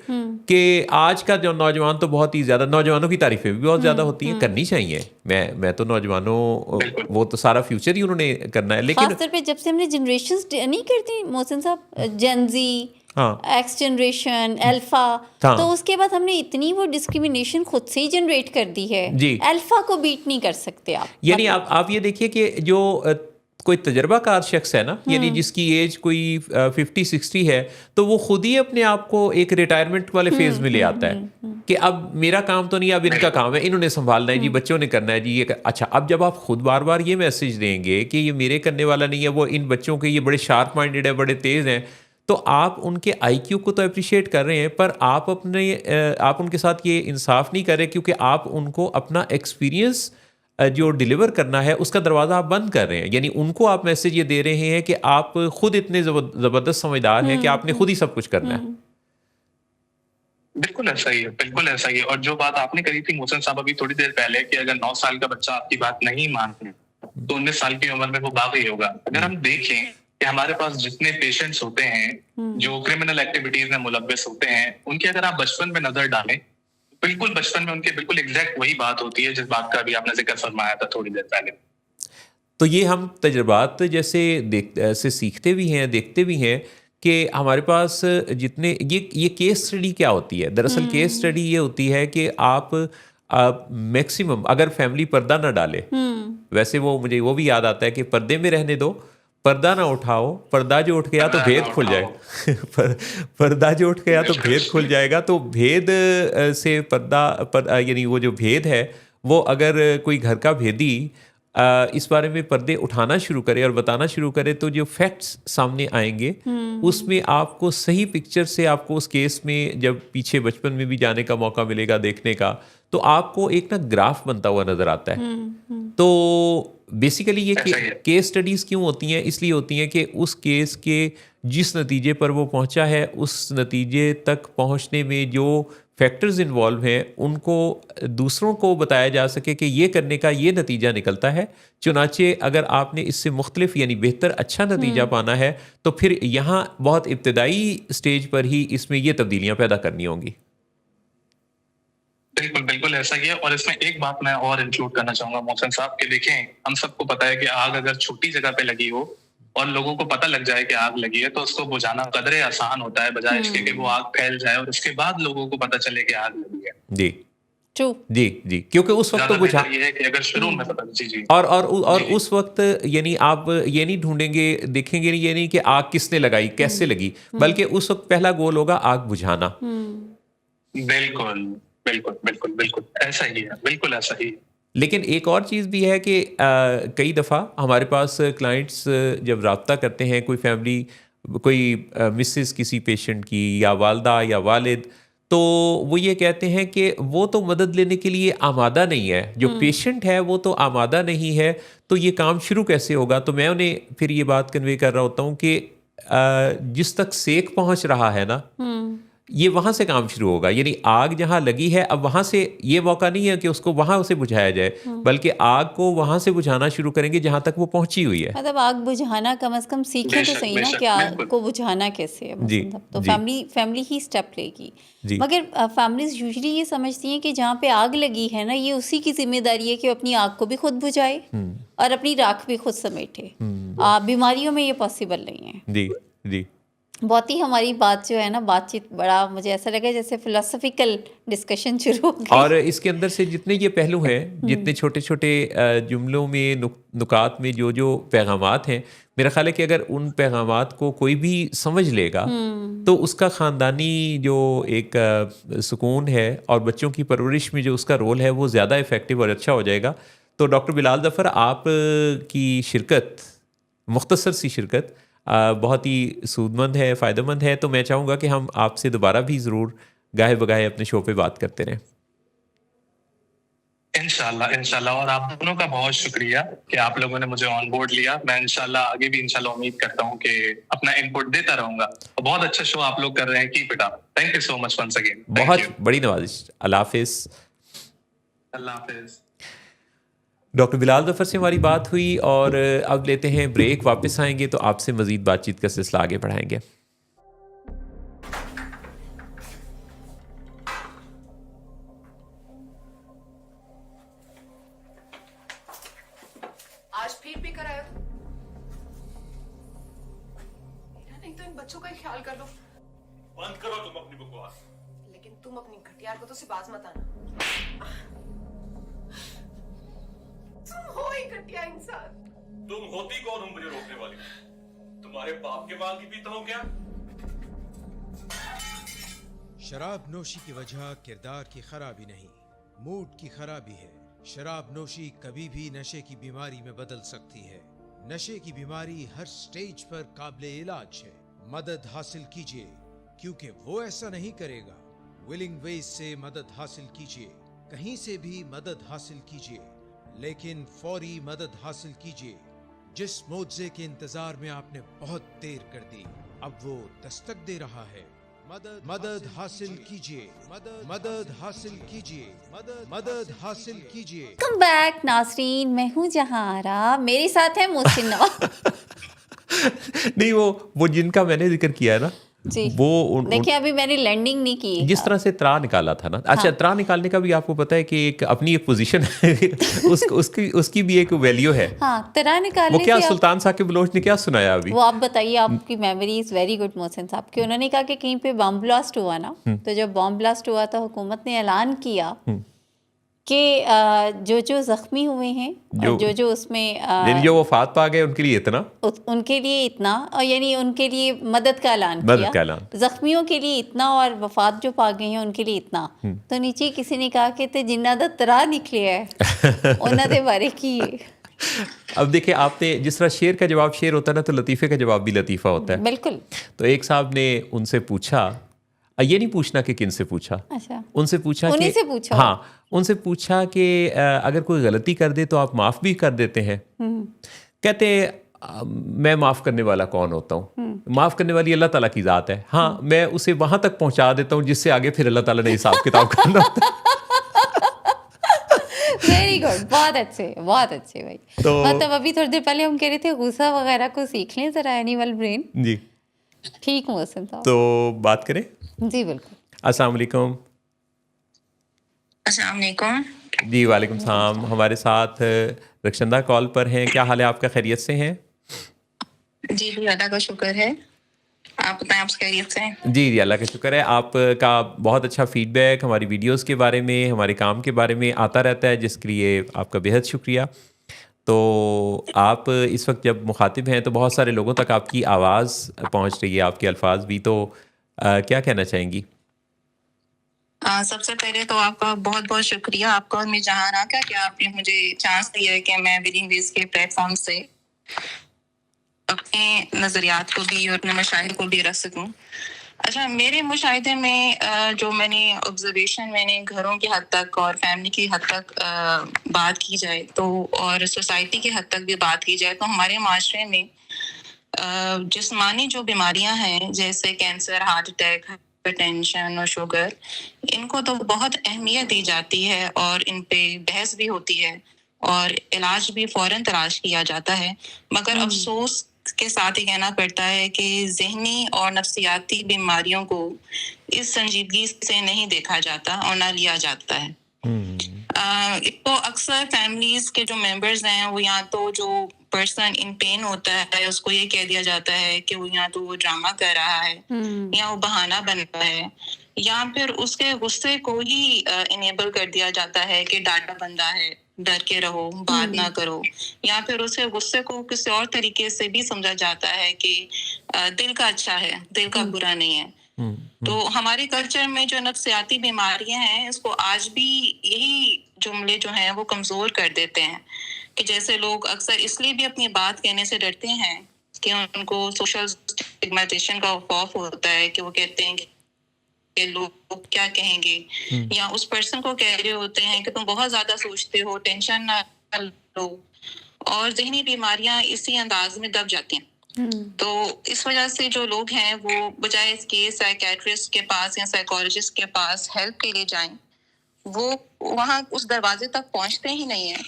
कि आज का जो नौजवान तो बहुत ही ज़्यादा, नौजवानों की तारीफें भी बहुत ज़्यादा होती हैं, करनी चाहिए। मैं तो नौजवानों, वो तो सारा फ्यूचर ही उन्होंने करना है, लेकिन खासतौर पे जब से हमने जनरेशंस नहीं करती मोहसिन साहब, जेनजी, एक्स जनरेशन, अल्फा, तो उसके बाद हमने इतनी वो डिस्क्रिमिनेशन खुद से ही जनरेट कर दी है। अल्फा को बीट नहीं कर सकते आप। यानी आप ये देखिए कि जो कोई तजर्बाकार शख्स है ना, यानी जिसकी एज कोई 50-60 है, तो वो खुद ही अपने आप को एक रिटायरमेंट वाले फेज में ले आता है कि अब मेरा काम तो नहीं, अब इनका काम है, इन्होंने संभालना है जी, बच्चों ने करना है जी ये अच्छा, अब जब आप खुद बार बार ये मैसेज देंगे कि ये मेरे करने वाला नहीं है, वो इन बच्चों के, ये बड़े शार्प माइंडेड है, बड़े तेज़ हैं, तो आप उनके आईक्यू को तो अप्रिशिएट कर रहे हैं, पर आप उनके साथ ये इंसाफ नहीं कर रहे, क्योंकि आप उनको अपना एक्सपीरियंस जो डिलीवर करना है उसका दरवाज़ा आप बंद कर रहे हैं। यानी उनको आप मैसेज ये दे रहे हैं कि आप खुद इतने ज़बरदस्त समझदार हैं कि आपने खुद ही सब कुछ करना है। बिल्कुल ऐसा ही है, बिल्कुल ऐसा ही है। और जो बात आपने करी थी मोहसिन साहब अभी थोड़ी देर पहले कि अगर 9 साल का बच्चा आपकी बात नहीं मानता तो 19 साल की उम्र में वो बागी होगा। अगर हम देखें कि हमारे पास जितने पेशेंट्स होते हैं जो क्रिमिनल एक्टिविटीज में मुलव्वस होते हैं, उनकी अगर आप बचपन में नजर डालें, बिल्कुल बचपन में उनके बिल्कुल एग्जैक्ट वही बात होती है जिस बात का भी आपने जिक्र फरमाया था थोड़ी देर पहले। तो ये हम तजर्बात जैसे सीखते भी हैं, देखते भी हैं कि हमारे पास जितने ये केस स्टडी क्या होती है, दरअसल केस स्टडी ये होती है कि आप मैक्सिमम अगर फैमिली पर्दा ना डाले, वैसे मुझे वो भी याद आता है कि पर्दे में रहने दो, पर्दा ना उठाओ, पर्दा जो उठ गया तो भेद खुल जाएगा पर्दा जो उठ गया तो भेद खुल जाएगा। तो भेद से यानी वो जो भेद है वो अगर कोई घर का भेदी इस बारे में पर्दे उठाना शुरू करे और बताना शुरू करे, तो जो फैक्ट्स सामने आएंगे उसमें आपको सही पिक्चर से, आपको उस केस में जब पीछे बचपन में भी जाने का मौका मिलेगा देखने का, तो आपको एक ना ग्राफ बनता हुआ नजर आता है। तो बेसिकली ये केस स्टडीज क्यों होती हैं? इसलिए होती हैं कि उस केस के जिस नतीजे पर वो पहुंचा है, उस नतीजे तक पहुंचने में जो फैक्टर्स इन्वॉल्व हैं उनको दूसरों को बताया जा सके कि ये करने का ये नतीजा निकलता है। चुनाचे अगर आपने इससे मुख्तलिफ यानी बेहतर अच्छा नतीजा पाना है तो फिर यहाँ बहुत इब्तदाई स्टेज पर ही इसमें ये तब्दीलियाँ पैदा करनी होंगी। बिल्कुल बिल्कुल ऐसा ही है। और इसमें एक बात मैं और इंक्लूड करना चाहूंगा मोहसिन साहब कि देखें, हम सबको पता है कि आग अगर छोटी जगह पे लगी हो और लोगों को पता लग जाए कि आग लगी है तो उसको बुझाना कदरे आसान होता है, बजाय इसके कि वो आग फैल जाए और उसके बाद लोगों को पता चले कि आग लगी है। जी ट्रू, जी जी, क्योंकि उस वक्त तो बुझा ये है कि अगर शुरू में पता, जी जी, और जी, उस वक्त यानी आप ये नहीं ढूंढेंगे, देखेंगे नहीं, ये नहीं कि आग किसने लगाई, कैसे लगी, बल्कि उस वक्त पहला गोल होगा आग बुझाना। बिल्कुल बिल्कुल बिल्कुल बिल्कुल ऐसा ही है, बिल्कुल ऐसा ही है। लेकिन एक और चीज़ भी है कि कई दफ़ा हमारे पास क्लाइंट्स जब रब्ता करते हैं, कोई फैमिली, कोई मिसेस किसी पेशेंट की या वालदा या वालिद, तो वो ये कहते हैं कि वो तो मदद लेने के लिए आमादा नहीं है, जो पेशेंट है वो तो आमादा नहीं है, तो ये काम शुरू कैसे होगा? तो मैं उन्हें फिर ये बात कन्वे कर रहा होता हूँ कि जिस तक सेक पहुँच रहा है ना, ये वहाँ से काम शुरू होगा। यानी आग जहाँ लगी है, अब वहाँ से ये मौका नहीं है कि उसको वहाँ से बुझाया जाए, बल्कि आग को वहाँ से बुझाना शुरू करेंगे जहाँ तक वो पहुँची हुई है। मतलब आग बुझाना कम से कम सीखें तो बेशक, सही ना बेशक, कि आग बिल्कुल। को बुझाना कैसे है। जी, मतलब तो जी। फैमिली ही स्टेप लेगी। जी। मगर फैमिलीज यूजुअली ये समझती हैं कि जहाँ पे आग लगी है ना, ये उसी की जिम्मेदारी है कि वो अपनी आग को भी खुद बुझाए और अपनी राख भी खुद समेटे। बीमारियों में ये पॉसिबल नहीं है। जी जी, बहुत ही हमारी बात जो है ना, बातचीत बड़ा मुझे ऐसा लगा जैसे फिलोसफिकल डिस्कशन शुरू हो गई। और इसके अंदर से जितने ये पहलू हैं, जितने छोटे छोटे जुमलों में, नुकात में जो जो पैगामात हैं, मेरा ख्याल है कि अगर उन पैगामात को कोई भी समझ लेगा तो उसका ख़ानदानी जो एक सुकून है और बच्चों की परवरिश में जो उसका रोल है वो ज़्यादा इफ़ेक्टिव और अच्छा हो जाएगा। तो डॉक्टर बिलाल ज़फ़र, आप की शिरकत, मुख्तसर सी शिरकत बहुत ही सूदमंद है, फ़ायदेमंद है। तो मैं चाहूँगा कि हम आपसे दोबारा भी ज़रूर गाहे बगाहे अपने शो पे बात करते रहें। इंशाल्लाह इंशाल्लाह। और आप दोनों का बहुत शुक्रिया कि आप लोगों ने मुझे ऑन बोर्ड लिया। मैं इंशाल्लाह आगे भी इंशाल्लाह उम्मीद करता हूँ कि अपना इनपुट देता रहूंगा। बहुत अच्छा शो आप लोग कर रहे हैं, keep it up. Thank you so much once again. बहुत बड़ी नवाजिश। अल्लाह हाफिज़। अल्लाह हाफिज़। डॉक्टर बिलाल ज़फ़र से हमारी बात हुई और अब लेते हैं ब्रेक। वापस आएंगे तो आपसे मज़ीद बातचीत का सिलसिला आगे बढ़ाएंगे। आज फिर भी करायो। नहीं तो इन बच्चों का ही ख्याल कर लो। बंद करो तुम अपनी बकवास। लेकिन तुम अपनी घटियार को तो सिर्फ बाज मत आना। तुम हो ही घटिया इंसान। तुम होती कौन हो मुझे रोकने वाली? तुम्हारे बाप के बाल की पीता हूं क्या? शराब नोशी की वजह किरदार की खराबी नहीं, मूड की खराबी है। शराब नोशी कभी भी नशे की बीमारी में बदल सकती है। नशे की बीमारी हर स्टेज पर काबिले इलाज है। मदद हासिल कीजिए, क्योंकि वो ऐसा नहीं करेगा। विलिंग वेज से मदद हासिल कीजिए, कहीं से भी मदद हासिल कीजिए, लेकिन फौरी मदद हासिल कीजिए। जिस मुआवजे के इंतजार में आपने बहुत देर कर दी, अब वो दस्तक दे रहा है। मदद हासिल कीजिए, मदद हासिल कीजिए, मदद हासिल कीजिए। कम बैक नासरीन, मैं हूँ जहारा, मेरे साथ है मोहसिन नवाज। नहीं, वो जिनका मैंने जिक्र किया है ना, जी, वो देखिए अभी मैंने लैंडिंग नहीं की। जिस तरह से त्रा निकाला था ना, अच्छा, त्रा निकालने का भी आपको पता है कि एक अपनी एक पोजीशन है। उसकी भी एक वैल्यू है। हाँ, तरह निकालने वो क्या से सुल्तान साकिब बलोच ने क्या सुनाया अभी? वो आप बताइए, आपकी memory is very good Mohsin साहब की। उन्होंने कहा कि कहीं पे बम ब्लास्ट हुआ ना, तो जब बम ब्लास्ट हुआ तो हुकूमत ने ऐलान किया कि जो जो जख्मी हुए हैं और जो उसमें यानी जो वफात पा गए उनके लिए इतना, उनके लिए इतना, और यानी उनके लिए मदद का ऐलान किया, जख्मियों के लिए इतना और वफात जो पा गए हैं उनके लिए इतना। तो नीचे किसी ने कहा कि ते जिन्ना दा तरा निकले है उन्हों दे बारे की अब देखिए, आपने जिस तरह शेर का जवाब शेर होता है ना, तो लतीफ़े का जवाब भी लतीफ़ा होता है। बिल्कुल। तो एक साहब ने उनसे पूछा, ये नहीं पूछना कि किन से पूछा, अच्छा, उनसे पूछा उन्हीं कि से पूछा? हाँ, उनसे पूछा कि अगर कोई गलती कर दे तो आप माफ़ भी कर देते हैं? कहते मैं माफ़ करने वाला कौन होता हूँ, माफ़ करने वाली अल्लाह ताला की ज़ात है। हाँ, मैं उसे वहाँ तक पहुँचा देता हूँ जिससे आगे फिर अल्लाह ताला ने हिसाब किताब करना होता है। वेरी गुड, बहुत अच्छे भाई। तो मतलब अभी थोड़ी देर पहले हम कह रहे थे गुस्सा वगैरह को सीख लें ज़रा, एनिमल ब्रेन। जी, ठीक मोहसिन साहब। तो बात करें। जी बिल्कुल। अस्सलाम वालेकुम। अस्सलाम वालेकुम। जी वालेकुम सलाम। हमारे साथ रक्षंदा कॉल पर हैं। क्या हाल है आपका, खैरियत से हैं? जी जी, अल्लाह का शुक्र है। आप बताएं, आप खैरियत से हैं? जी जी, अल्लाह का शुक्र है। आपका बहुत अच्छा फीडबैक हमारी वीडियोस के बारे में, हमारे काम के बारे में आता रहता है, जिसके लिए आपका बेहद शुक्रिया। तो आप इस वक्त जब मुखातिब हैं तो बहुत सारे लोगों तक आपकी आवाज़ पहुंच रही है, आपके अल्फाज भी। तो क्या कहना चाहेंगी? सबसे पहले तो आपका बहुत बहुत शुक्रिया, आपका और मैं जहाना का, कि आपने मुझे चांस दिया है कि मैं विलिंग वेज के प्लेटफॉर्म से अपने नज़रियात को भी और अपने मशाइल को भी रख सकूं। अच्छा, मेरे मुशाहिदे में जो मैंने ऑब्जर्वेशन मैंने घरों की हद तक और फैमिली की हद तक बात की जाए तो, और सोसाइटी की हद तक भी बात की जाए, तो हमारे माशरे में जिस्मानी जो बीमारियां हैं जैसे कैंसर, हार्ट अटैक, हाइपरटेंशन और शुगर, इनको तो बहुत अहमियत दी जाती है और इन पे बहस भी होती है और इलाज भी फ़ौरन तलाश किया जाता है। मगर अफसोस के साथ ही कहना पड़ता है कि ज़हनी और नफ्सियाती बीमारियों को इस संजीदगी से नहीं देखा जाता और ना लिया जाता है। तो अक्सर फैमिलीज के जो मेंबर्स हैं वो, या तो जो पर्सन इन पेन होता है उसको ये कह दिया जाता है कि वो या तो वो ड्रामा कर रहा है या वो बहाना बन रहा है, या फिर उसके गुस्से को ही इनेबल कर दिया जाता है कि डाटा बंदा है, डर के रहो, बात ना करो, या फिर उसके गुस्से को किसी और तरीके से भी समझा जाता है कि दिल का अच्छा है, दिल का बुरा नहीं है। तो हमारे कल्चर में जो नफ्सियाती बीमारियां हैं, इसको आज भी यही जुमले जो हैं वो कमजोर कर देते हैं, कि जैसे लोग अक्सर इसलिए भी अपनी बात कहने से डरते हैं कि उनको सोशल स्टिग्मेटाइजेशन का खौफ होता है, कि वो कहते हैं कि लोग क्या कहेंगे, या उस पर्सन को कह रहे होते हैं कि तुम बहुत ज्यादा सोचते हो, टेंशन ना लो, और ज़हनी बीमारियां इसी अंदाज में दब जाती हैं। तो इस वजह से जो लोग हैं वो बजाय इसके साइकेट्रिस्ट के पास या साइकोलॉजिस्ट के पास हेल्प के लिए जाएं, वो वहाँ उस दरवाजे तक पहुँचते ही नहीं है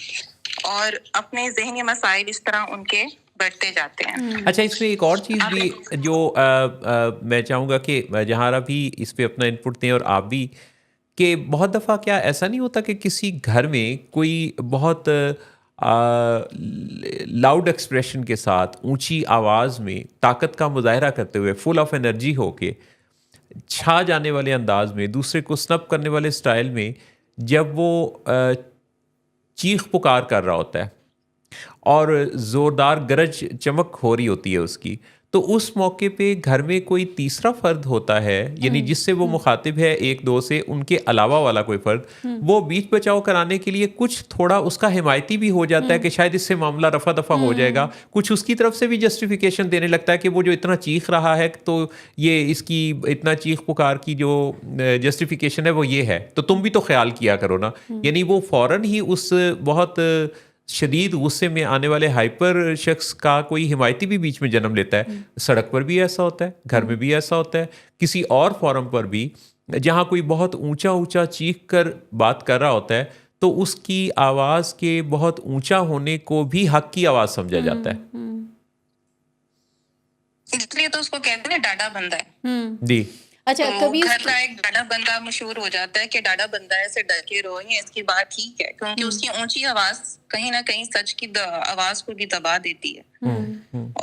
और अपने ज़हनी मसाइल इस तरह उनके बढ़ते जाते हैं। अच्छा, इसमें एक और चीज़ भी जो मैं चाहूँगा कि जहारा भी इस पे अपना इनपुट दें और आप भी, कि बहुत दफ़ा क्या ऐसा नहीं होता कि किसी घर में कोई बहुत लाउड एक्सप्रेशन के साथ, ऊंची आवाज़ में, ताकत का मुजाहरा करते हुए, फुल ऑफ एनर्जी होके, छा जाने वाले अंदाज में, दूसरे को स्नब करने वाले स्टाइल में, जब वो चीख पुकार कर रहा होता है और ज़ोरदार गरज चमक हो रही होती है उसकी, तो उस मौके पे घर में कोई तीसरा फ़र्द होता है, यानी जिससे वो मुखातिब है एक दो से, उनके अलावा वाला कोई फ़र्द, वो बीच बचाव कराने के लिए कुछ थोड़ा उसका हिमायती भी हो जाता है कि शायद इससे मामला रफा दफा हो जाएगा। कुछ उसकी तरफ से भी जस्टिफिकेशन देने लगता है कि वो जो इतना चीख रहा है, तो ये इसकी इतना चीख पुकार की जो जस्टिफिकेशन है वो ये है, तो तुम भी तो ख्याल किया करो ना। यानी वो फ़ौरन ही उस बहुत शदीद गुस्से में आने वाले हाइपर शख्स का कोई हिमायती भी बीच में जन्म लेता है। सड़क पर भी ऐसा होता है, घर में भी ऐसा होता है, किसी और फोरम पर भी, जहाँ कोई बहुत ऊंचा ऊंचा चीख कर बात कर रहा होता है, तो उसकी आवाज़ के बहुत ऊंचा होने को भी हक की आवाज़ समझा जाता है। इसलिए तो उसको कहते हैं डाडा बंदा है। जी। अच्छा, तो कभी घर का एक डाडा बंदा मशहूर हो जाता है कि डाडा बंदा है, ऐसे डर के रो, ये इसकी बात ठीक है, क्योंकि उसकी ऊंची आवाज कहीं ना कहीं सच की आवाज को भी दबा देती है।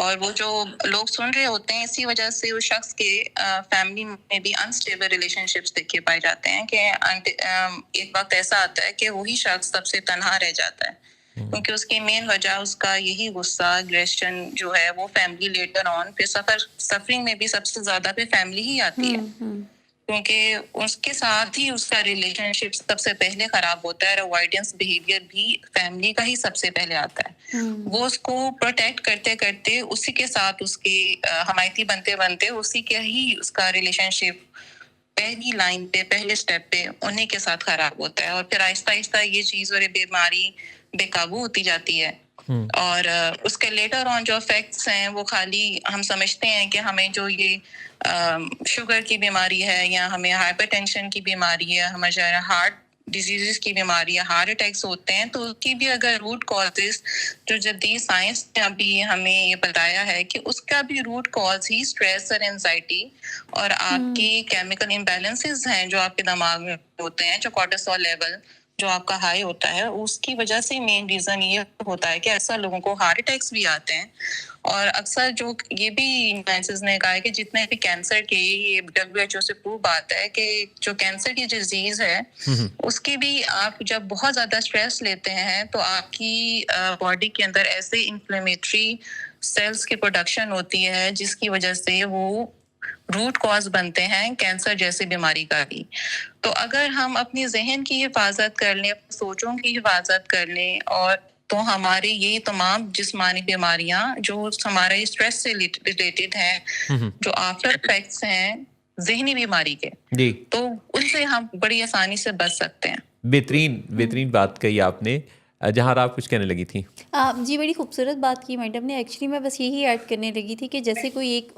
और वो जो लोग सुन रहे होते हैं, इसी वजह से उस शख्स के फैमिली में भी अनस्टेबल रिलेशनशिप्स देखे पाए जाते हैं, कि एक वक्त ऐसा आता है कि वही शख्स सबसे तन्हा रह जाता है, क्योंकि उसकी मेन वजह उसका यही गुस्सा, एग्रेशन जो है वो फैमिली लेटर ऑन, फिर सफरिंग में भी सबसे ज्यादा पे फैमिली ही आती है। क्योंकि उसके साथ ही उसका रिलेशनशिप सबसे पहले खराब होता है और अवॉइडेंस बिहेवियर भी फैमिली का ही सबसे पहले आता है। वो उसको प्रोटेक्ट करते करते उसी के साथ उसके हमायती बनते बनते उसी के ही उसका रिलेशनशिप पहली लाइन पे पहले स्टेप पे उन्हीं के साथ खराब होता है और फिर आहिस्ता आहिस्ता ये चीज और ये बीमारी बेकाबू होती जाती है। और उसके लेटर ऑन जो इफेक्ट्स हैं वो खाली हम समझते हैं कि हमें जो ये शुगर की बीमारी है या हमें हाइपरटेंशन की बीमारी है, हमारे हार्ट डिजीजेस की बीमारी है, हार्ट अटैक्स होते हैं, तो उसकी भी अगर रूट कॉजेस जो जदीद साइंस ने अभी हमें ये बताया है कि उसका भी रूट कॉज ही स्ट्रेस और एंजाइटी और आपकी केमिकल इम्बैलेंसेस हैं जो आपके दिमाग में होते हैं, जो कोर्टिसोल लेवल जो आपका हाई होता है, उसकी वजह से मेन रीजन ये होता है कि अक्सर लोगों को हार्ट अटैक्स भी आते हैं। और अक्सर जो ये भी साइंसिस ने कहा है कि जितने भी कैंसर के ये WHO से प्रूव आता है कि जो कैंसर की डिजीज है उसकी भी आप जब बहुत ज्यादा स्ट्रेस लेते हैं तो आपकी बॉडी के अंदर ऐसे इन्फ्लेमेटरी सेल्स की प्रोडक्शन होती है जिसकी वजह से वो रूट कॉज बनते हैं कैंसर जैसी बीमारी का भी। तो अगर हम अपनी जहन की हिफाजत कर लें, अपनी सोचों की हिफाजत कर लें और तो हमारे ये तमाम जिस्मानी बीमारियां जो हमारे स्ट्रेस से रिलेटेड हैं, जो आफ्टर इफेक्ट्स हैं ज़हनी बीमारी के, तो उनसे हम बड़ी आसानी से बच सकते हैं। बेहतरीन बात कही आपने। जहाँ आप कुछ कहने लगी थी। जी, बड़ी खूबसूरत बात की मैडम ने। एक्चुअली मैं बस यही ऐड करने लगी थी कि जैसे कोई एक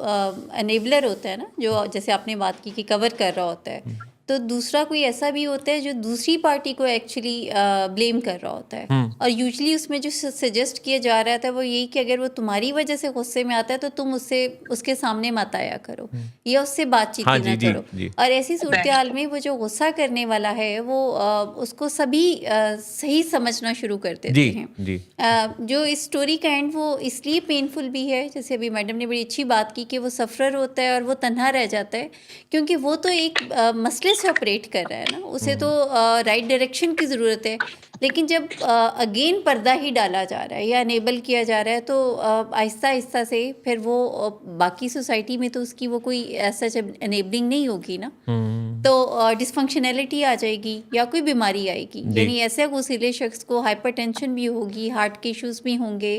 एनेबलर होता है ना, जो जैसे आपने बात की कि कवर कर रहा होता है, तो दूसरा कोई ऐसा भी होता है जो दूसरी पार्टी को एक्चुअली ब्लेम कर रहा होता है। और यूजली उसमें जो सजेस्ट किया जा रहा था वो यही कि अगर वो तुम्हारी वजह से गुस्से में आता है तो तुम उसके सामने मत आया करो या उससे बातचीत ही ना करो। और ऐसी सूरत हाल में वो जो गुस्सा करने वाला है वो उसको सभी सही समझना शुरू कर देते हैं। जो इस स्टोरी का एंड वो इसलिए पेनफुल भी है, जैसे अभी मैडम ने बड़ी अच्छी बात की कि वो सफ़रर होता है और वो तन्हा रह जाता है, क्योंकि वो तो एक मसले से ऑपरेट कर रहा है ना, उसे तो राइट डायरेक्शन की ज़रूरत है। लेकिन जब अगेन पर्दा ही डाला जा रहा है या अनेबल किया जा रहा है तो आहिस्ता आहिस्ता से फिर वो बाकी सोसाइटी में तो उसकी वो कोई ऐसा अनेबलिंग नहीं होगी ना, तो डिसफंक्शनैलिटी आ जाएगी या कोई बीमारी आएगी। यानी ऐसे गुस्सैले शख्स को हाइपरटेंशन भी होगी, हार्ट के इश्यूज़ भी होंगे,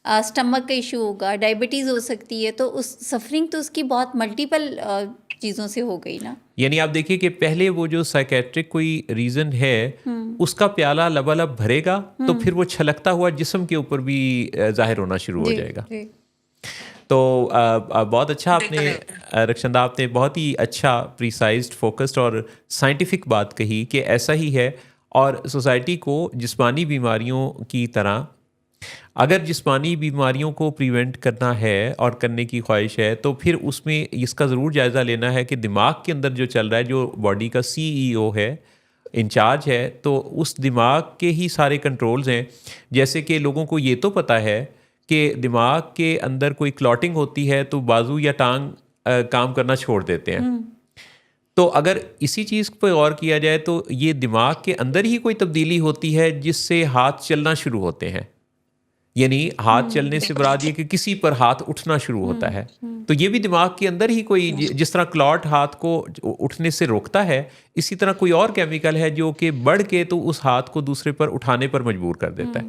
स्टमक का इशू होगा, डायबिटीज़ हो सकती है, तो उस सफरिंग तो उसकी बहुत मल्टीपल चीज़ों से हो गई ना। यानी आप देखिए कि पहले वो जो साइकेट्रिक कोई रीज़न है उसका प्याला लबालब भरेगा तो फिर वो छलकता हुआ जिस्म के ऊपर भी जाहिर होना शुरू हो जाएगा। तो बहुत अच्छा आपने रक्षंदा, आपने बहुत ही अच्छा प्रिसाइज्ड, फोकस्ड और साइंटिफिक बात कही कि ऐसा ही है। और सोसाइटी को जिस्मानी बीमारियों की तरह अगर जिस्मानी बीमारियों को प्रिवेंट करना है और करने की ख्वाहिश है तो फिर उसमें इसका ज़रूर जायज़ा लेना है कि दिमाग के अंदर जो चल रहा है, जो बॉडी का CEO है, इंचार्ज है, तो उस दिमाग के ही सारे कंट्रोल्स हैं। जैसे कि लोगों को ये तो पता है कि दिमाग के अंदर कोई क्लॉटिंग होती है तो बाजू या टांग काम करना छोड़ देते हैं। तो अगर इसी चीज़ पर गौर किया जाए तो ये दिमाग के अंदर ही कोई तब्दीली होती है जिससे हाथ चलना शुरू होते हैं। यानी हाथ चलने से मुराद ये कि किसी पर हाथ उठना शुरू होता है, तो ये भी दिमाग के अंदर ही कोई, जिस तरह क्लॉट हाथ को उठने से रोकता है, इसी तरह कोई और केमिकल है जो कि बढ़ के तो उस हाथ को दूसरे पर उठाने पर मजबूर कर देता है।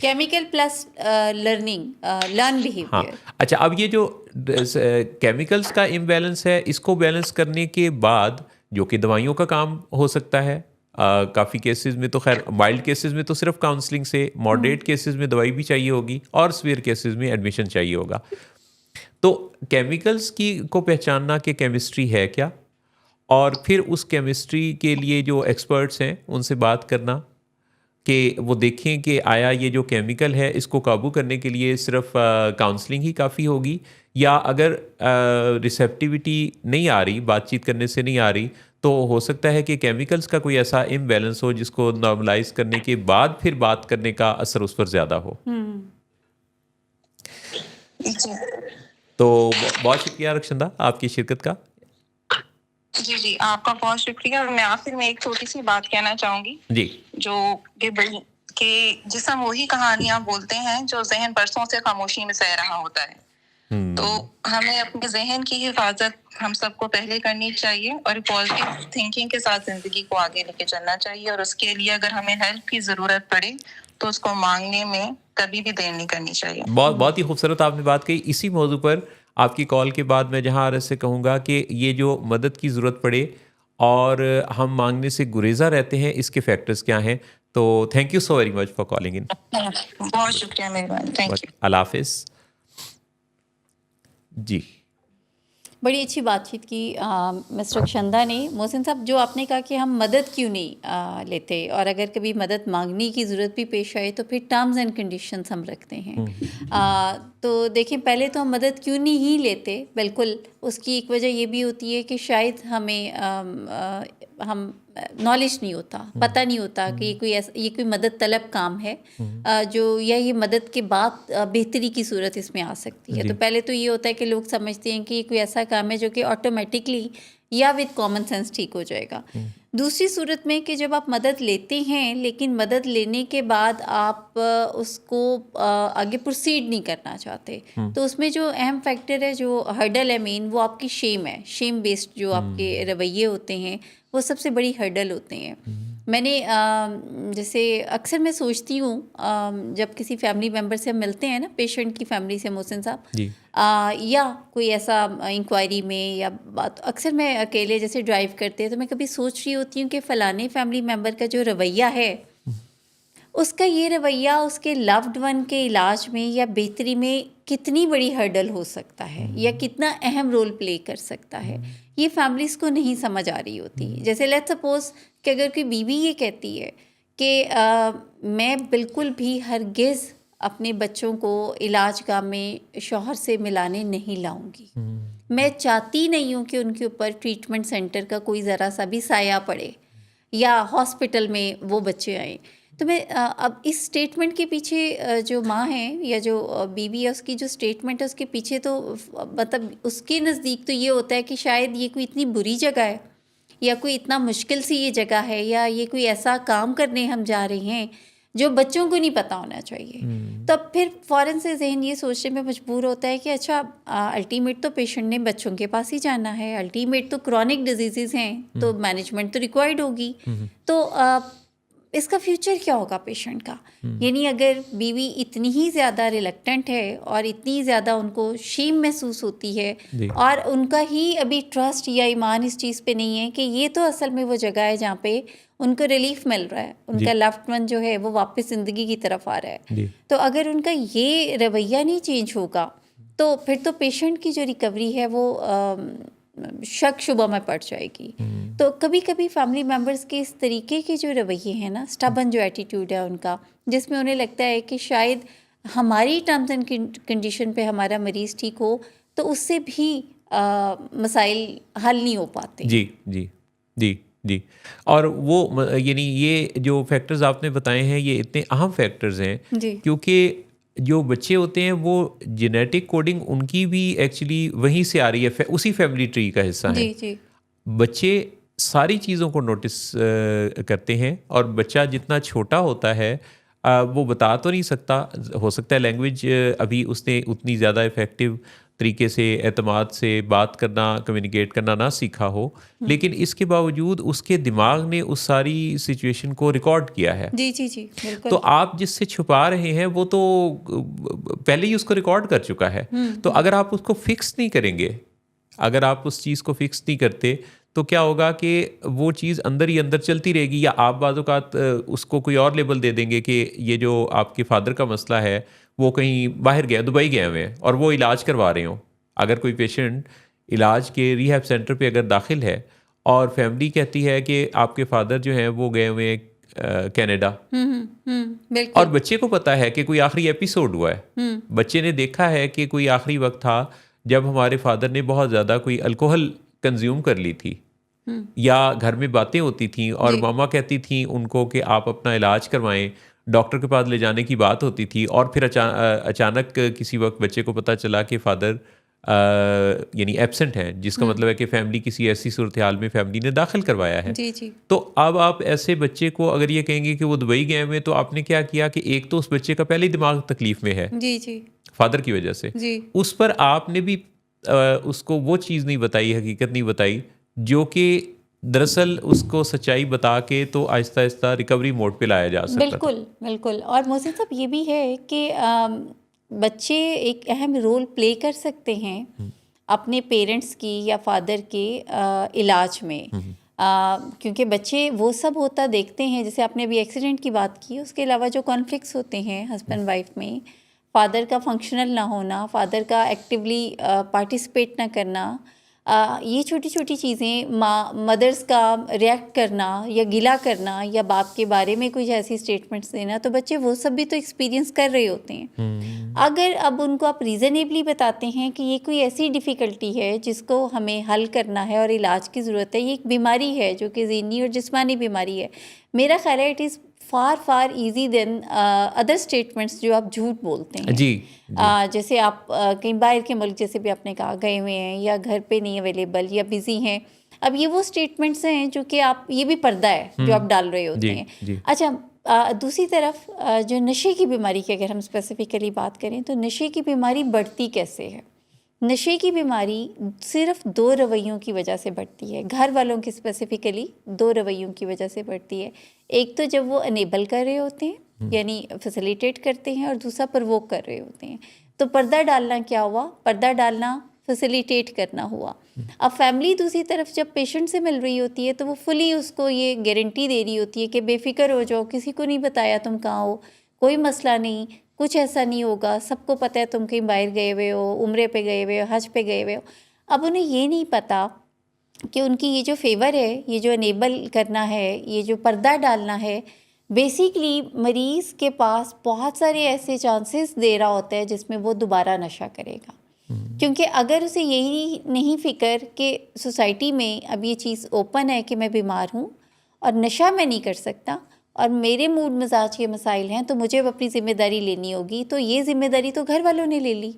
Chemical plus learn behaviour. हाँ, अच्छा, अब ये जो केमिकल्स का इम्बैलेंस है, इसको बैलेंस करने के बाद जो कि दवाइयों का काम हो सकता है, काफ़ी केसेस में तो खैर माइल्ड केसेस में तो सिर्फ काउंसलिंग से, मॉडरेट केसेस में दवाई भी चाहिए होगी और सीवियर केसेस में एडमिशन चाहिए होगा। तो केमिकल्स की को पहचानना कि केमिस्ट्री है क्या, और फिर उस केमिस्ट्री के लिए जो एक्सपर्ट्स हैं उनसे बात करना कि वो देखें कि आया ये जो केमिकल है इसको काबू करने के लिए सिर्फ काउंसलिंग ही काफ़ी होगी, या अगर रिसेप्टिविटी नहीं आ रही, बातचीत करने से नहीं आ रही, तो हो सकता है कि केमिकल्स का कोई ऐसा इम्बैलेंस हो जिसको नॉर्मलाइज करने के बाद फिर बात करने का असर उस पर ज़्यादा हो। तो बहुत शुक्रिया रक्षंदा आपकी शिरकत का। जी, आपका बहुत शुक्रिया। और मैं आखिर में एक छोटी सी बात कहना चाहूँगी जी, जो कि जिसम वही कहानियाँ बोलते हैं जो जहन बरसों से खामोशी में सह रहा होता है। तो हमें अपने जहन की हिफाजत हम सबको पहले करनी चाहिए और पॉजिटिव थिंकिंग के साथ जिंदगी को आगे लेके चलना चाहिए, और उसके लिए अगर हमें हेल्प की जरूरत पड़े तो उसको मांगने में कभी भी देर नहीं करनी चाहिए। बहुत बहुत ही खूबसूरत आपने बात कही। इसी मौजू पर आपकी कॉल के बाद मैं जहां आरज़ से कहूँगा कि ये जो मदद की ज़रूरत पड़े और हम मांगने से गुरेज़ा रहते हैं, इसके फैक्टर्स क्या हैं। तो thank you so very much for calling in. बहुत शुक्रिया, मेहरबानी, थैंक यू। अल्लाह हाफिज़ जी। बड़ी अच्छी बातचीत की मिस्टर रक्षंदा ने। मोहसिन साहब, जो आपने कहा कि हम मदद क्यों नहीं लेते, और अगर कभी मदद मांगने की ज़रूरत भी पेश आए तो फिर टर्म्स एंड कंडीशंस हम रखते हैं। तो देखें, पहले तो हम मदद क्यों नहीं ही लेते, बिल्कुल उसकी एक वजह ये भी होती है कि शायद हम नॉलेज नहीं होता, पता नहीं होता कि ये कोई मदद तलब काम है जो, या ये मदद के बाद बेहतरी की सूरत इसमें आ सकती है। तो पहले तो ये होता है कि लोग समझते हैं कि ये कोई ऐसा काम है जो कि ऑटोमेटिकली या विद कॉमन सेंस ठीक हो जाएगा। दूसरी सूरत में कि जब आप मदद लेते हैं लेकिन मदद लेने के बाद आप उसको आगे प्रोसीड नहीं करना चाहते, तो उसमें जो अहम फैक्टर है, जो हर्डल है मेन, वो आपकी शेम है। शेम बेस्ड जो आपके रवैये होते हैं वो सबसे बड़ी हर्डल होते हैं। मैंने जैसे अक्सर मैं सोचती हूँ, जब किसी फैमिली मेम्बर से हम मिलते हैं ना, पेशेंट की फैमिली से, मोहसिन साहब, या कोई ऐसा इंक्वायरी में या बात, अक्सर मैं अकेले जैसे ड्राइव करते हैं तो मैं कभी सोच रही होती हूँ कि फ़लाने फैमिली मेम्बर का जो रवैया है, उसका ये रवैया उसके लव्ड वन के इलाज में या बेहतरी में कितनी बड़ी हर्डल हो सकता है या कितना अहम रोल प्ले कर सकता है, ये फैमिलीज़ को नहीं समझ आ रही होती। जैसे लेट्स सपोज कि अगर कोई बीवी ये कहती है कि मैं बिल्कुल भी हरगिज़ अपने बच्चों को इलाजगाह में शौहर से मिलाने नहीं लाऊंगी, मैं चाहती नहीं हूँ कि उनके ऊपर ट्रीटमेंट सेंटर का कोई ज़रा सा भी साया पड़े या हॉस्पिटल में वो बच्चे आएँ, तो मैं अब इस स्टेटमेंट के पीछे जो माँ है या जो बीवी है, उसकी जो स्टेटमेंट है उसके पीछे तो मतलब उसके नज़दीक तो ये होता है कि शायद ये कोई इतनी बुरी जगह है या कोई इतना मुश्किल सी ये जगह है या ये कोई ऐसा काम करने हम जा रहे हैं जो बच्चों को नहीं पता होना चाहिए। तब फिर फ़ौरन से जहन ये सोचने में मजबूर होता है कि अच्छा, अल्टीमेट तो पेशेंट ने बच्चों के पास ही जाना है, अल्टीमेट तो क्रॉनिक डिजीज़ हैं, तो मैनेजमेंट तो रिक्वायर्ड होगी। तो इसका फ्यूचर क्या होगा पेशेंट का? यानी अगर बीवी इतनी ही ज़्यादा रिलक्टेंट है और इतनी ज़्यादा उनको शेम महसूस होती है और उनका ही अभी ट्रस्ट या ईमान इस चीज़ पे नहीं है कि ये तो असल में वो जगह है जहाँ पे उनको रिलीफ मिल रहा है, उनका लव्ड वन जो है वो वापस ज़िंदगी की तरफ आ रहा है, तो अगर उनका ये रवैया नहीं चेंज होगा तो फिर तो पेशेंट की जो रिकवरी है वो शक शुबा में पड़ जाएगी। तो कभी कभी फैमिली मेम्बर्स के इस तरीके के जो रवैये हैं ना, स्टबन जो एटीट्यूड है उनका, जिसमें उन्हें लगता है कि शायद हमारी टर्म्स एंड कंडीशन पे हमारा मरीज़ ठीक हो तो उससे भी मसाइल हल नहीं हो पाते। जी जी जी जी। और वो यानी ये जो फैक्टर्स आपने बताए हैं ये इतने अहम फैक्टर्स हैं क्योंकि जो बच्चे होते हैं वो जेनेटिक कोडिंग उनकी भी एक्चुअली वहीं से आ रही है, उसी फैमिली ट्री का हिस्सा है। जी। बच्चे सारी चीज़ों को नोटिस करते हैं और बच्चा जितना छोटा होता है वो बता तो नहीं सकता, हो सकता है लैंग्वेज अभी उसने उतनी ज़्यादा इफ़ेक्टिव तरीके से एतमाद से बात करना, कम्युनिकेट करना ना सीखा हो, लेकिन इसके बावजूद उसके दिमाग ने उस सारी सिचुएशन को रिकॉर्ड किया है। जी बिल्कुल। तो आप जिससे छुपा रहे हैं वो तो पहले ही उसको रिकॉर्ड कर चुका है। तो अगर आप उसको फिक्स नहीं करेंगे, अगर आप उस चीज़ को फिक्स नहीं करते तो क्या होगा कि वो चीज़ अंदर ही अंदर चलती रहेगी, या आप बाज़-औक़ात उसको कोई और लेबल दे देंगे कि ये जो आपके फादर का मसला है वो कहीं बाहर गया, दुबई गए हुए हैं और वो इलाज करवा रहे हों। अगर कोई पेशेंट इलाज के रिहैब सेंटर पे अगर दाखिल है और फैमिली कहती है कि आपके फादर जो हैं वो गए हुए हैं कनाडा, और बच्चे को पता है कि कोई आखिरी एपिसोड हुआ है, बच्चे ने देखा है कि कोई आखिरी वक्त था जब हमारे फादर ने बहुत ज़्यादा कोई अल्कोहल कंज्यूम कर ली थी, या घर में बातें होती थी और मामा कहती थी उनको कि आप अपना इलाज करवाएं, डॉक्टर के पास ले जाने की बात होती थी, और फिर अचानक किसी वक्त बच्चे को पता चला कि फादर यानी एब्सेंट हैं, जिसका मतलब है कि फैमिली किसी ऐसी सूरत हाल में फैमिली ने दाखिल करवाया है। जी जी तो अब आप ऐसे बच्चे को अगर ये कहेंगे कि वो दुबई गए हुए, तो आपने क्या किया कि एक तो उस बच्चे का पहले ही दिमाग तकलीफ में है जी जी फादर की वजह से, जी उस पर आपने भी उसको वो चीज़ नहीं बताई, हकीकत नहीं बताई, जो कि दरअसल उसको सच्चाई बता के तो आहिस्ता आहिस्ता रिकवरी मोड पे लाया जा सकता था। बिल्कुल बिल्कुल। और मोहसिन साहब ये भी है कि बच्चे एक अहम रोल प्ले कर सकते हैं अपने पेरेंट्स की या फादर के इलाज में, क्योंकि बच्चे वो सब होता देखते हैं, जैसे आपने अभी एक्सीडेंट की बात की, उसके अलावा जो कॉन्फ्लिक्ट्स होते हैं हस्बैंड वाइफ में, फादर का फंक्शनल ना होना, फादर का एक्टिवली पार्टिसिपेट ना करना, ये छोटी छोटी चीज़ें, मदर्स का रिएक्ट करना या गिला करना या बाप के बारे में कुछ ऐसी स्टेटमेंट्स देना, तो बच्चे वो सब भी तो एक्सपीरियंस कर रहे होते हैं। अगर अब उनको आप रीज़नेबली बताते हैं कि ये कोई ऐसी डिफ़िकल्टी है जिसको हमें हल करना है और इलाज की ज़रूरत है, ये एक बीमारी है जो कि ज़हनी और जिस्मानी बीमारी है, मेरा ख्याल है it is far easy than other statements जो आप झूठ बोलते हैं। जी, जैसे आप कहीं बाहर के मुल्क, जैसे भी आपने कहा, गए हुए हैं या घर पे नहीं अवेलेबल या बिजी हैं, अब ये वो स्टेटमेंट्स हैं जो कि आप, ये भी पर्दा है जो आप डाल रहे होते जी, हैं। जी। अच्छा, दूसरी तरफ जो नशे की बीमारी की अगर हम स्पेसिफिकली बात करें, तो नशे की बीमारी बढ़ती कैसे है? नशे की बीमारी सिर्फ 2 रवैयों की वजह से बढ़ती है, घर वालों की स्पेसिफिकली 2 रवैयों की वजह से बढ़ती है। एक तो जब वो अनेबल कर रहे होते हैं, यानी फैसिलिटेट करते हैं, और दूसरा प्रवोक कर रहे होते हैं। तो पर्दा डालना क्या हुआ? पर्दा डालना फैसिलिटेट करना हुआ। अब फैमिली दूसरी तरफ जब पेशेंट से मिल रही होती है, तो वो फुली उसको ये गारंटी दे रही होती है कि बेफिक्र हो जाओ, किसी को नहीं बताया तुम कहाँ हो, कोई मसला नहीं, कुछ ऐसा नहीं होगा, सबको पता है तुम कहीं बाहर गए हुए हो, उम्रे पे गए हुए हो, हज पे गए हुए हो। अब उन्हें ये नहीं पता कि उनकी ये जो फेवर है, ये जो अनेबल करना है, ये जो पर्दा डालना है, बेसिकली मरीज़ के पास बहुत सारे ऐसे चांसेस दे रहा होता है जिसमें वो दोबारा नशा करेगा। क्योंकि अगर उसे यही नहीं फ़िक्र कि सोसाइटी में अब ये चीज़ ओपन है कि मैं बीमार हूँ और नशा मैं नहीं कर सकता और मेरे मूड मिजाज के मसाइल हैं, तो मुझे अब अपनी ज़िम्मेदारी लेनी होगी, तो ये ज़िम्मेदारी तो घर वालों ने ले ली।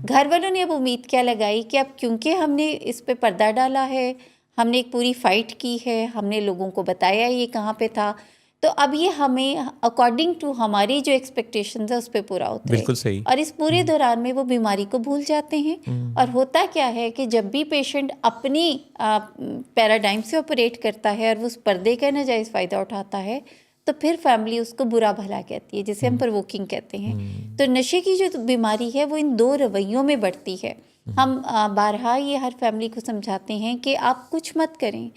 घर वालों ने अब उम्मीद क्या लगाई कि अब क्योंकि हमने इस पे पर्दा डाला है, हमने एक पूरी फ़ाइट की है, हमने लोगों को बताया ये कहाँ पे था, तो अब ये हमें अकॉर्डिंग टू हमारी जो एक्सपेक्टेशंस है उस पर पूरा होता है। बिल्कुल सही। और इस पूरे दौरान में वो बीमारी को भूल जाते हैं। और होता क्या है कि जब भी पेशेंट अपनी पैराडाइम से ऑपरेट करता है और वो उस पर्दे का नाजायज़ फ़ायदा उठाता है, तो फिर फैमिली उसको बुरा भला कहती है, जिसे हम प्रवोकिंग कहते हैं। तो नशे की जो बीमारी है वो इन 2 रवैयों में बढ़ती है। हम बारहा ये हर फैमिली को समझाते हैं कि आप कुछ मत करें,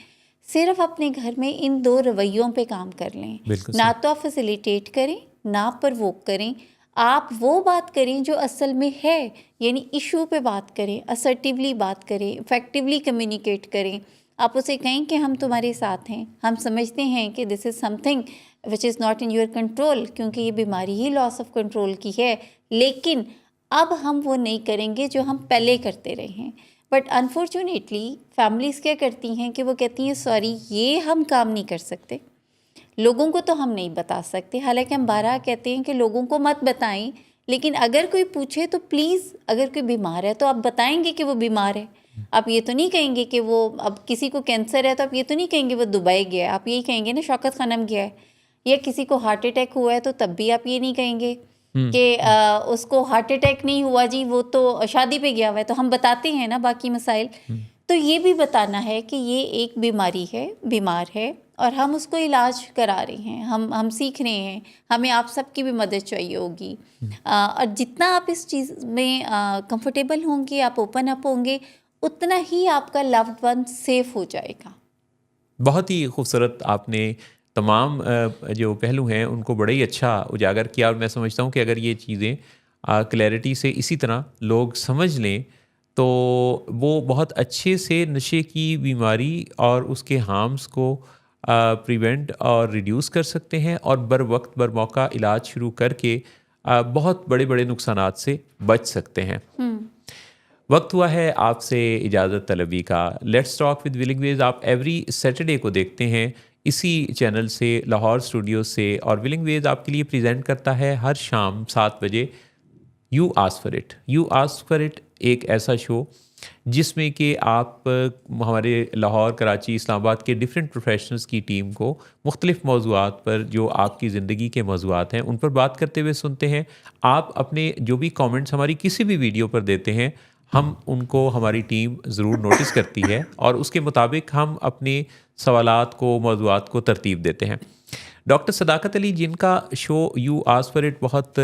सिर्फ अपने घर में इन 2 रवैयों पे काम कर लें। ना तो आप फैसिलिटेट करें, ना प्रवोक करें, आप वो बात करें जो असल में है, यानी इशू पे बात करें, असर्टिवली बात करें, इफेक्टिवली कम्युनिकेट करें। आप उसे कहें कि हम तुम्हारे साथ हैं, हम समझते हैं कि this is something which is not in your control, क्योंकि ये बीमारी ही लॉस ऑफ कंट्रोल की है, लेकिन अब हम वो नहीं करेंगे जो हम पहले करते रहे हैं। बट अनफॉर्चुनेटली फैमिलीज़ क्या करती हैं कि वो कहती हैं सॉरी ये हम काम नहीं कर सकते, लोगों को तो हम नहीं बता सकते। हालांकि हम बारहा कहते हैं कि लोगों को मत बताएं, लेकिन अगर कोई पूछे तो प्लीज़, अगर कोई बीमार है तो आप बताएंगे कि वो बीमार है। आप ये तो नहीं कहेंगे कि वो, अब किसी को कैंसर है तो आप ये तो नहीं कहेंगे वो दुबई गया है, आप यही कहेंगे ना शौकत खानम गया है। या किसी को हार्ट अटैक हुआ है तो तब भी आप ये नहीं कहेंगे कि उसको हार्ट अटैक नहीं हुआ जी, वो तो शादी पे गया हुआ है। तो हम बताते हैं ना बाकी मसाइल। तो ये भी बताना है कि ये एक बीमारी है, बीमार है और हम उसको इलाज करा रहे हैं, हम सीख रहे हैं, हमें आप सबकी भी मदद चाहिए होगी। और जितना आप इस चीज़ में कंफर्टेबल होंगे, आप ओपन अप होंगे, उतना ही आपका लव्ड वन सेफ हो जाएगा। बहुत ही खूबसूरत आपने तमाम जो पहलू हैं उनको बड़ा ही अच्छा उजागर किया, और मैं समझता हूँ कि अगर ये चीज़ें क्लैरिटी से इसी तरह लोग समझ लें तो वो बहुत अच्छे से नशे की बीमारी और उसके हार्म्स को प्रिवेंट और रिड्यूस कर सकते हैं और बर वक्त बर मौका इलाज शुरू करके बहुत बड़े बड़े नुकसानात से बच सकते हैं। वक्त हुआ है आपसे इजाज़त तलबी का। Let's talk with willing ways आप एवरी सैटरडे को देखते हैं इसी चैनल से, लाहौर स्टूडियो से, और विलिंग वेज आपके लिए प्रेजेंट करता है हर शाम 7 बजे यू आस्क फॉर इट एक ऐसा शो जिसमें कि आप हमारे लाहौर, कराची, इस्लामाबाद के डिफरेंट प्रोफेशनल्स की टीम को मुख्तलिफ़ मौज़ूआत पर जो आपकी ज़िंदगी के मौज़ूआत हैं उन पर बात करते हुए सुनते हैं। आप अपने जो भी कमेंट्स हमारी किसी भी वीडियो पर देते हैं, हम उनको हमारी टीम ज़रूर नोटिस करती है और उसके मुताबिक हम अपने सवालात को, मौज़ूआत को तरतीब देते हैं। डॉक्टर सदाकत अली जिनका show you ask for it बहुत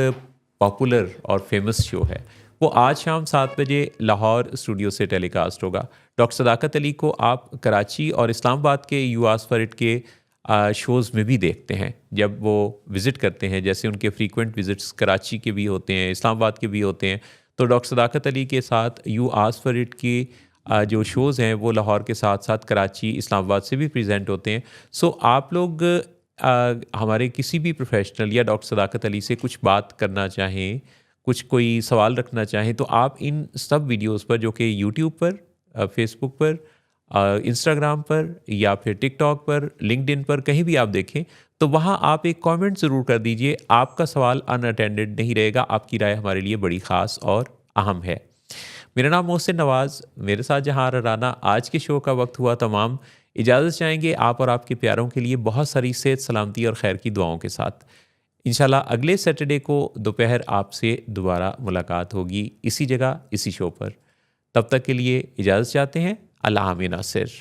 पॉपुलर और फेमस शो है, वो आज शाम 7 बजे लाहौर स्टूडियो से टेलीकास्ट होगा। डॉक्टर सदाकत अली को आप कराची और इस्लामाबाद के यू आस्क फॉर इट के शोज़ में भी देखते हैं जब वो विज़िट करते हैं, जैसे उनके फ्रीक्वेंट विज़िट्स कराची के भी होते हैं, इस्लामाबाद के भी होते हैं। तो डॉक्टर सदाकत अली के साथ यू आस्क फॉर इट की जो शोज़ हैं वो लाहौर के साथ साथ कराची, इस्लामाबाद से भी प्रेजेंट होते हैं। सो आप लोग हमारे किसी भी प्रोफेशनल या डॉक्टर सदाकत अली से कुछ बात करना चाहें, कुछ कोई सवाल रखना चाहें, तो आप इन सब वीडियोस पर जो कि यूट्यूब पर, फेसबुक पर, इंस्टाग्राम पर या फिर टिकटॉक पर, लिंक्डइन पर कहीं भी आप देखें तो वहाँ आप एक कमेंट ज़रूर कर दीजिए। आपका सवाल अनअटेंडेड नहीं रहेगा, आपकी राय हमारे लिए बड़ी ख़ास और अहम है। मेरा नाम मोहसिन नवाज़, मेरे साथ जहाँ राना। आज के शो का वक्त हुआ तमाम। इजाज़त चाहेंगे आप और आपके प्यारों के लिए बहुत सारी सेहत, सलामती और खैर की दुआओं के साथ। इंशाल्लाह अगले सैटरडे को दोपहर आपसे दोबारा मुलाकात होगी इसी जगह, इसी शो पर। तब तक के लिए इजाज़त चाहते हैं। अल्लाह हाफ़िज़ नासिर।